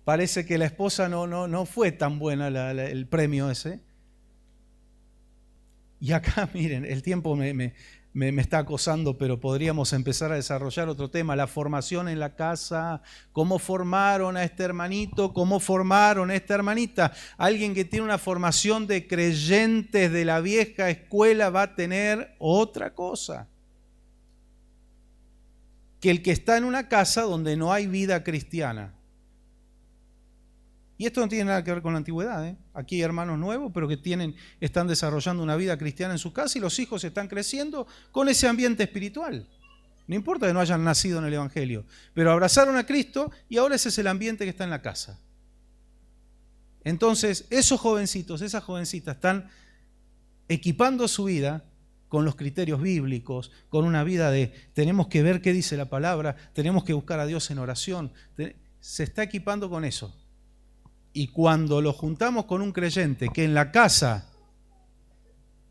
Parece que la esposa no fue tan buena el premio ese. Y acá, miren, el tiempo me está acosando, pero podríamos empezar a desarrollar otro tema, la formación en la casa, cómo formaron a este hermanito, cómo formaron a esta hermanita. Alguien que tiene una formación de creyentes de la vieja escuela va a tener otra cosa que el que está en una casa donde no hay vida cristiana. Y esto no tiene nada que ver con la antigüedad, Aquí hay hermanos nuevos, pero que están desarrollando una vida cristiana en su casa y los hijos están creciendo con ese ambiente espiritual. No importa que no hayan nacido en el Evangelio, pero abrazaron a Cristo y ahora ese es el ambiente que está en la casa. Entonces, esos jovencitos, esas jovencitas están equipando su vida con los criterios bíblicos, con una vida de tenemos que ver qué dice la palabra, tenemos que buscar a Dios en oración. Se está equipando con eso. Y cuando lo juntamos con un creyente que en la casa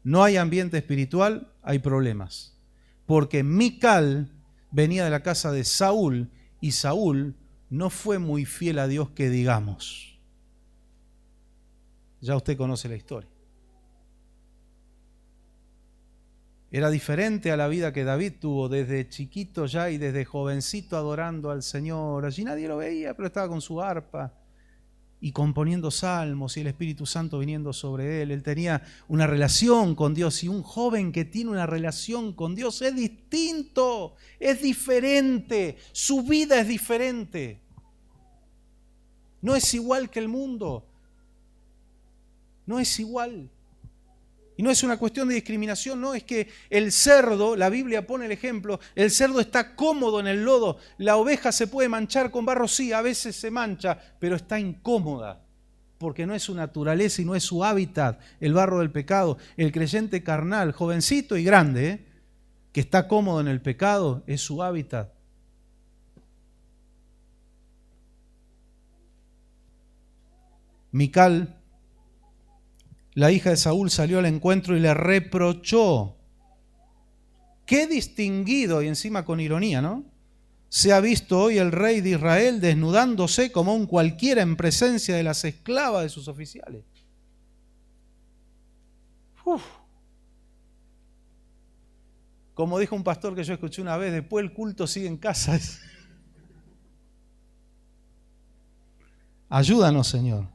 no hay ambiente espiritual, hay problemas. Porque Mical venía de la casa de Saúl y Saúl no fue muy fiel a Dios que digamos. Ya usted conoce la historia. Era diferente a la vida que David tuvo desde chiquito ya y desde jovencito adorando al Señor. Allí nadie lo veía, pero estaba con su arpa y componiendo salmos y el Espíritu Santo viniendo sobre él. Él tenía una relación con Dios, y un joven que tiene una relación con Dios es distinto, es diferente, su vida es diferente. No es igual que el mundo, no es igual. Y no es una cuestión de discriminación, no, es que el cerdo, la Biblia pone el ejemplo, el cerdo está cómodo en el lodo, la oveja se puede manchar con barro, sí, a veces se mancha, pero está incómoda, porque no es su naturaleza y no es su hábitat, el barro del pecado. El creyente carnal, jovencito y grande, que está cómodo en el pecado, es su hábitat. Mical, la hija de Saúl, salió al encuentro y le reprochó. Qué distinguido, y encima con ironía, ¿no? Se ha visto hoy el rey de Israel desnudándose como un cualquiera en presencia de las esclavas de sus oficiales. Como dijo un pastor que yo escuché una vez, después el culto sigue en casa. Ayúdanos, Señor.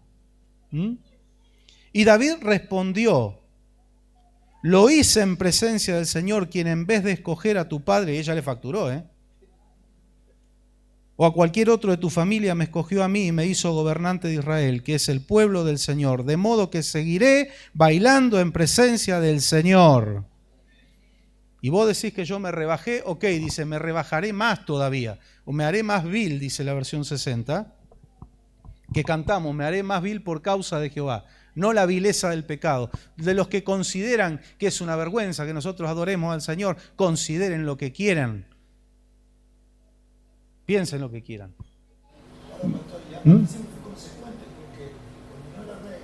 Y David respondió: lo hice en presencia del Señor, quien en vez de escoger a tu padre, y ella le facturó, o a cualquier otro de tu familia me escogió a mí y me hizo gobernante de Israel, que es el pueblo del Señor, de modo que seguiré bailando en presencia del Señor. Y vos decís que yo me rebajé, ok, dice, me rebajaré más todavía, o me haré más vil, dice la versión 60, que cantamos, me haré más vil por causa de Jehová, no la vileza del pecado. De los que consideran que es una vergüenza que nosotros adoremos al Señor, consideren lo que quieran. Piensen lo que quieran. Ahora, pastor, y aparte siempre fue consecuente, porque cuando no era rey,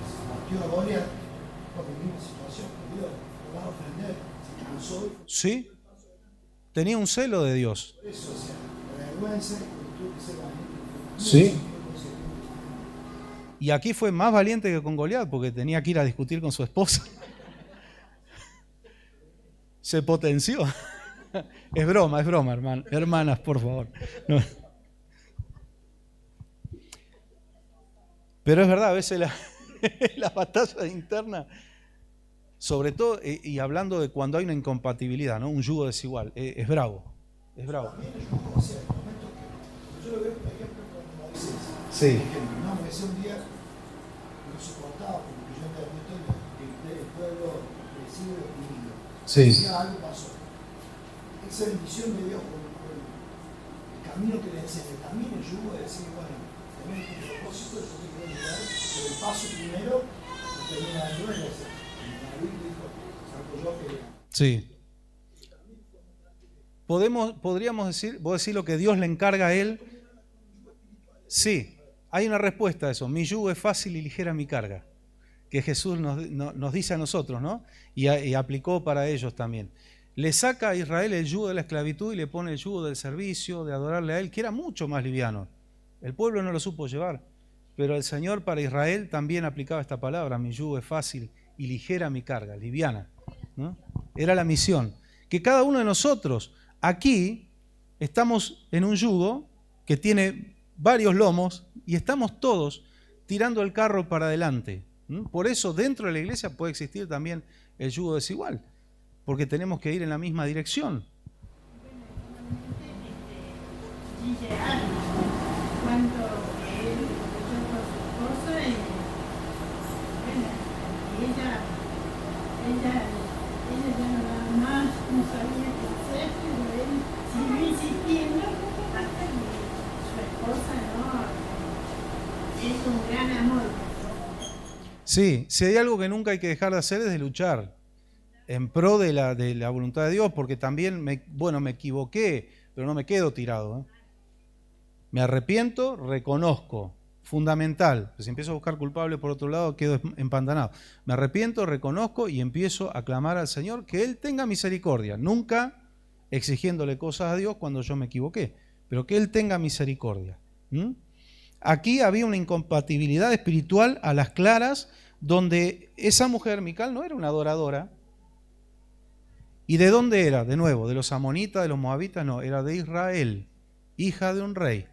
se partió a Goliat por la misma situación, que Dios lo va a ofender, se cansó. Sí, tenía un celo de Dios. Por eso, o sea, la vergüenza, cuando tuvo que ser valiente. Sí. Y aquí fue más valiente que con Goliat, porque tenía que ir a discutir con su esposa. Se potenció. Es broma, hermanas, por favor. No. Pero es verdad, a veces la batalla interna, sobre todo, y hablando de cuando hay una incompatibilidad, ¿no? Un yugo desigual, es bravo. Es bravo. También el yugo, o sea, el momento que yo lo veo, por ejemplo, con Moisés. Sí. No, me decía un día no soportaba, porque yo estoy del pueblo crecido y oprimido. Sí. Decía, algo pasó. Esa bendición de Dios por el camino que le enseña, también el yugo de decir, bueno, también tu propósito, yo te quiero ayudar, pero el paso primero lo termina de nuevo. David dijo, saco yo que... Sí. Podríamos decir, vos decís lo que Dios le encarga a él. Sí, hay una respuesta a eso. Mi yugo es fácil y ligera mi carga, que Jesús nos dice a nosotros, ¿no? Y aplicó para ellos también. Le saca a Israel el yugo de la esclavitud y le pone el yugo del servicio, de adorarle a él, que era mucho más liviano. El pueblo no lo supo llevar, pero el Señor para Israel también aplicaba esta palabra: mi yugo es fácil y ligera mi carga, liviana, ¿no? Era la misión. Que cada uno de nosotros aquí estamos en un yugo que tiene varios lomos y estamos todos tirando el carro para adelante. Por eso dentro de la iglesia puede existir también el yugo desigual, porque tenemos que ir en la misma dirección. Cuando él luchó por su esposa y ella ya nada más no sabía qué hacer, pero él siguió insistiendo hasta que su esposa no es un gran amor. Sí, si hay algo que nunca hay que dejar de hacer es de luchar en pro de la voluntad de Dios, porque también me equivoqué, pero no me quedo tirado, ¿eh? Me arrepiento, reconozco, fundamental. Si empiezo a buscar culpable por otro lado, quedo empantanado. Me arrepiento, reconozco y empiezo a clamar al Señor que Él tenga misericordia, nunca exigiéndole cosas a Dios cuando yo me equivoqué, pero que Él tenga misericordia. Aquí había una incompatibilidad espiritual a las claras, donde esa mujer, Mical, no era una adoradora. ¿Y de dónde era? De nuevo, de los amonitas, de los moabitas, no, era de Israel, hija de un rey.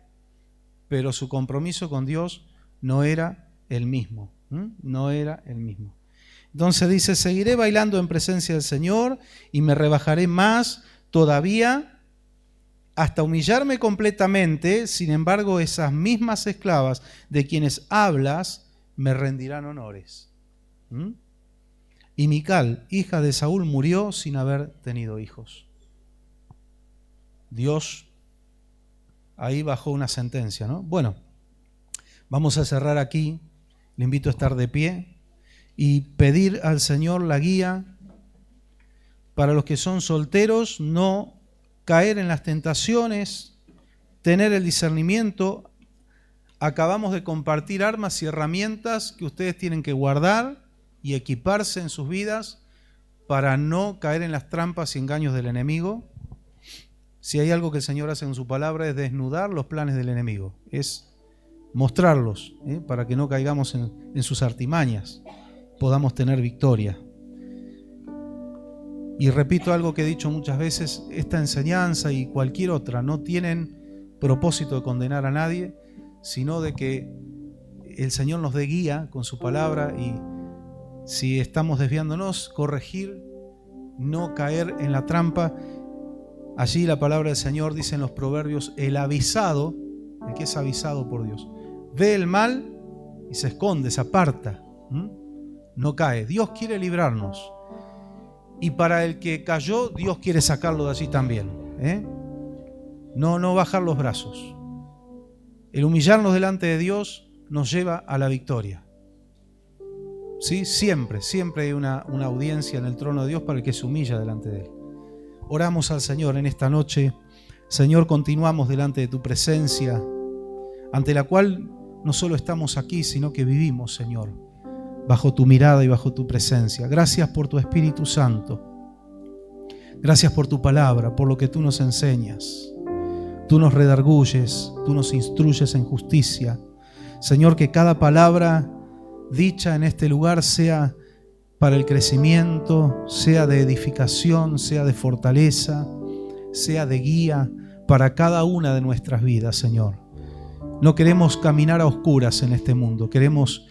Pero su compromiso con Dios no era el mismo. No era el mismo. Entonces dice, seguiré bailando en presencia del Señor y me rebajaré más todavía hasta humillarme completamente. Sin embargo, esas mismas esclavas de quienes hablas me rendirán honores. Y Mical, hija de Saúl, murió sin haber tenido hijos. Dios ahí bajó una sentencia, ¿no? Bueno, vamos a cerrar aquí. Le invito a estar de pie y pedir al Señor la guía para los que son solteros, no caer en las tentaciones, tener el discernimiento. Acabamos de compartir armas y herramientas que ustedes tienen que guardar y equiparse en sus vidas para no caer en las trampas y engaños del enemigo. Si hay algo que el Señor hace en su palabra es desnudar los planes del enemigo, es mostrarlos, para que no caigamos en sus artimañas, podamos tener victoria. Y repito algo que he dicho muchas veces, esta enseñanza y cualquier otra no tienen propósito de condenar a nadie, sino de que el Señor nos dé guía con su palabra y si estamos desviándonos, corregir, no caer en la trampa. Allí la palabra del Señor dice en los proverbios, el avisado, el que es avisado por Dios, ve el mal y se esconde, se aparta, no cae. Dios quiere librarnos. Y para el que cayó, Dios quiere sacarlo de allí también. No bajar los brazos. El humillarnos delante de Dios nos lleva a la victoria. ¿Sí? Siempre hay una audiencia en el trono de Dios para el que se humilla delante de Él. Oramos al Señor en esta noche. Señor, continuamos delante de tu presencia, ante la cual no solo estamos aquí, sino que vivimos, Señor, bajo tu mirada y bajo tu presencia. Gracias por tu Espíritu Santo. Gracias por tu palabra, por lo que tú nos enseñas. Tú nos redarguyes, tú nos instruyes en justicia. Señor, que cada palabra dicha en este lugar sea para el crecimiento, sea de edificación, sea de fortaleza, sea de guía para cada una de nuestras vidas, Señor. No queremos caminar a oscuras en este mundo, queremos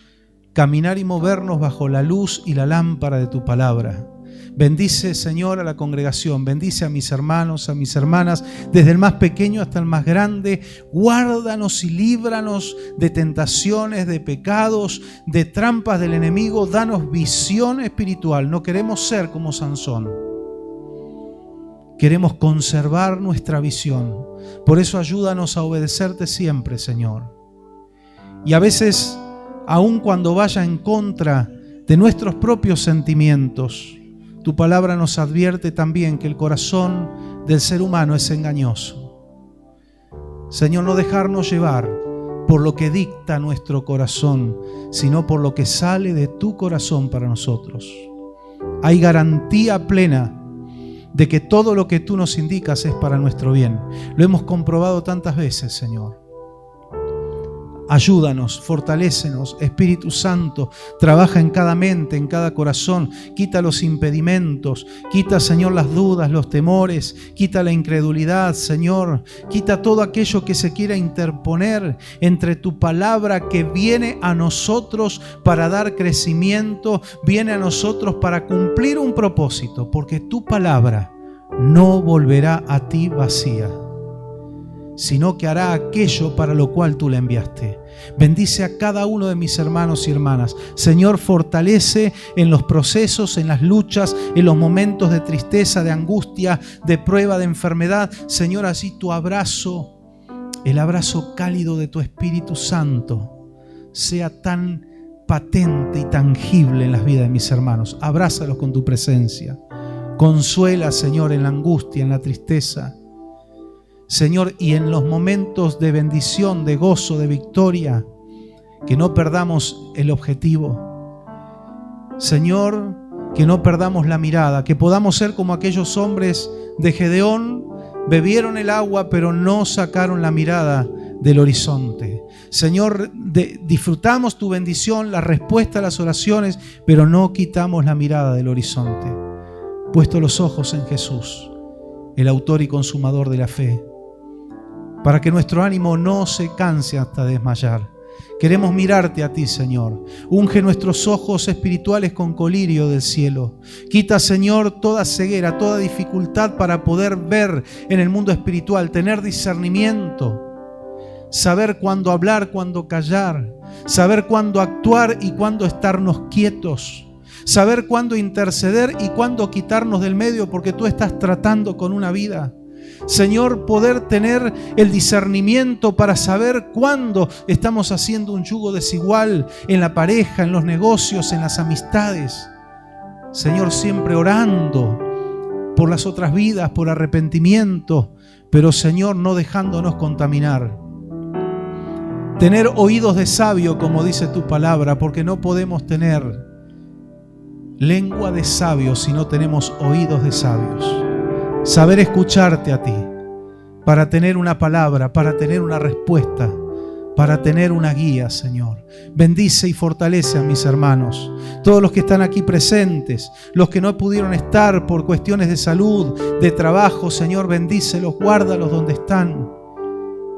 caminar y movernos bajo la luz y la lámpara de tu palabra. Bendice, Señor, a la congregación, bendice a mis hermanos, a mis hermanas, desde el más pequeño hasta el más grande. Guárdanos y líbranos de tentaciones, de pecados, de trampas del enemigo. Danos visión espiritual. No queremos ser como Sansón. Queremos conservar nuestra visión. Por eso ayúdanos a obedecerte siempre, Señor. Y a veces, aun cuando vaya en contra de nuestros propios sentimientos, tu palabra nos advierte también que el corazón del ser humano es engañoso. Señor, no dejarnos llevar por lo que dicta nuestro corazón, sino por lo que sale de tu corazón para nosotros. Hay garantía plena de que todo lo que tú nos indicas es para nuestro bien. Lo hemos comprobado tantas veces, Señor. Ayúdanos, fortalécenos, Espíritu Santo, trabaja en cada mente, en cada corazón, quita los impedimentos, quita, Señor, las dudas, los temores, quita la incredulidad, Señor, quita todo aquello que se quiera interponer entre tu palabra que viene a nosotros para dar crecimiento, viene a nosotros para cumplir un propósito, porque tu palabra no volverá a ti vacía, sino que hará aquello para lo cual tú la enviaste. Bendice a cada uno de mis hermanos y hermanas. Señor, fortalece en los procesos, en las luchas, en los momentos de tristeza, de angustia, de prueba, de enfermedad. Señor, así tu abrazo, el abrazo cálido de tu Espíritu Santo, sea tan patente y tangible en las vidas de mis hermanos. Abrázalos con tu presencia. Consuela, Señor, en la angustia, en la tristeza. Señor, y en los momentos de bendición, de gozo, de victoria, que no perdamos el objetivo. Señor, que no perdamos la mirada, que podamos ser como aquellos hombres de Gedeón, bebieron el agua pero no sacaron la mirada del horizonte. Señor, disfrutamos tu bendición, la respuesta a las oraciones, pero no quitamos la mirada del horizonte. Puesto los ojos en Jesús, el autor y consumador de la fe, para que nuestro ánimo no se canse hasta desmayar. Queremos mirarte a ti, Señor. Unge nuestros ojos espirituales con colirio del cielo. Quita, Señor, toda ceguera, toda dificultad para poder ver en el mundo espiritual, tener discernimiento, saber cuándo hablar, cuándo callar, saber cuándo actuar y cuándo estarnos quietos, saber cuándo interceder y cuándo quitarnos del medio porque tú estás tratando con una vida. Señor, poder tener el discernimiento para saber cuándo estamos haciendo un yugo desigual en la pareja, en los negocios, en las amistades. Señor, siempre orando por las otras vidas, por arrepentimiento, pero Señor, no dejándonos contaminar. Tener oídos de sabio, como dice tu palabra, porque no podemos tener lengua de sabios si no tenemos oídos de sabios. Saber escucharte a ti, para tener una palabra, para tener una respuesta, para tener una guía, Señor. Bendice y fortalece a mis hermanos, todos los que están aquí presentes, los que no pudieron estar por cuestiones de salud, de trabajo, Señor, bendícelos, guárdalos donde están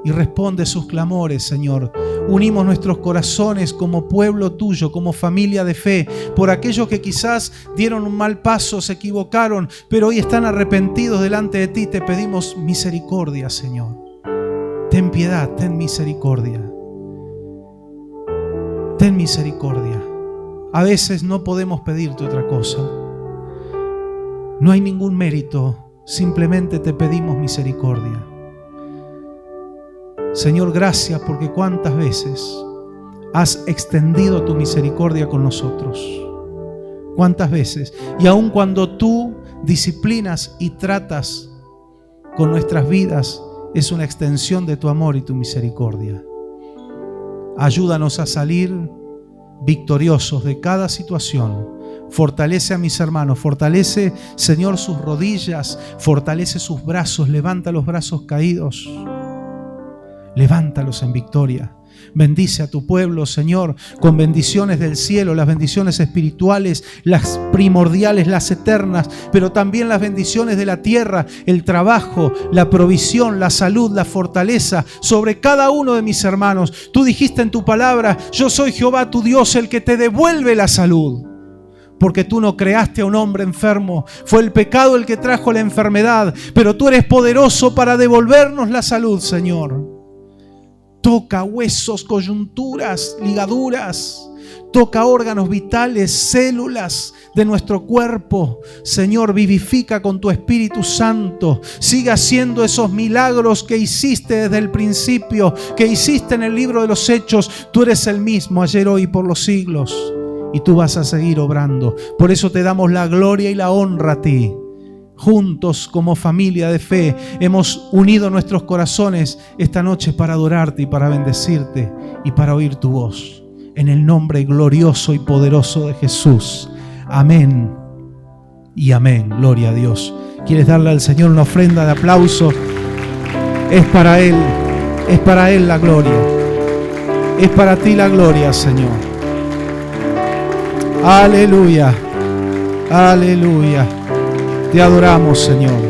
y responde sus clamores, Señor. unimos nuestros corazones como pueblo tuyo, como familia de fe, por aquellos que quizás dieron un mal paso, se equivocaron, pero hoy están arrepentidos delante de ti. Te pedimos misericordia, Señor. Ten piedad, ten misericordia. Ten misericordia. A veces no podemos pedirte otra cosa. No hay ningún mérito, simplemente te pedimos misericordia. Señor, gracias porque cuántas veces has extendido tu misericordia con nosotros. Cuántas veces. Y aun cuando tú disciplinas y tratas con nuestras vidas, es una extensión de tu amor y tu misericordia. Ayúdanos a salir victoriosos de cada situación. Fortalece a mis hermanos, fortalece, Señor, sus rodillas, fortalece sus brazos, levanta los brazos caídos, levántalos en victoria. Bendice a tu pueblo, Señor, con bendiciones del cielo, las bendiciones espirituales, las primordiales, las eternas, pero también las bendiciones de la tierra, el trabajo, la provisión, la salud, la fortaleza sobre cada uno de mis hermanos. Tú dijiste en tu palabra: yo soy Jehová tu Dios, el que te devuelve la salud. Porque tú no creaste a un hombre enfermo, fue el pecado el que trajo la enfermedad, pero tú eres poderoso para devolvernos la salud, Señor. Toca huesos, coyunturas, ligaduras. Toca órganos vitales, células de nuestro cuerpo. Señor, vivifica con tu Espíritu Santo. Sigue haciendo esos milagros que hiciste desde el principio, que hiciste en el libro de los Hechos. Tú eres el mismo ayer, hoy y por los siglos. Y tú vas a seguir obrando. Por eso te damos la gloria y la honra a ti. Juntos como familia de fe hemos unido nuestros corazones esta noche para adorarte y para bendecirte y para oír tu voz. En el nombre glorioso y poderoso de Jesús. Amén y amén. Gloria a Dios. ¿Quieres darle al Señor una ofrenda de aplauso? Es para Él la gloria. Es para ti la gloria, Señor. Aleluya. Aleluya. Te adoramos, Señor.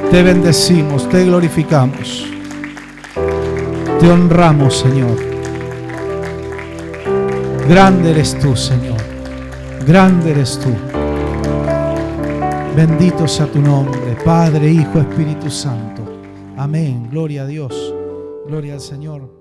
Te bendecimos, te glorificamos. Te honramos, Señor. Grande eres tú, Señor. Grande eres tú. Bendito sea tu nombre, Padre, Hijo, Espíritu Santo. Amén. Gloria a Dios. Gloria al Señor.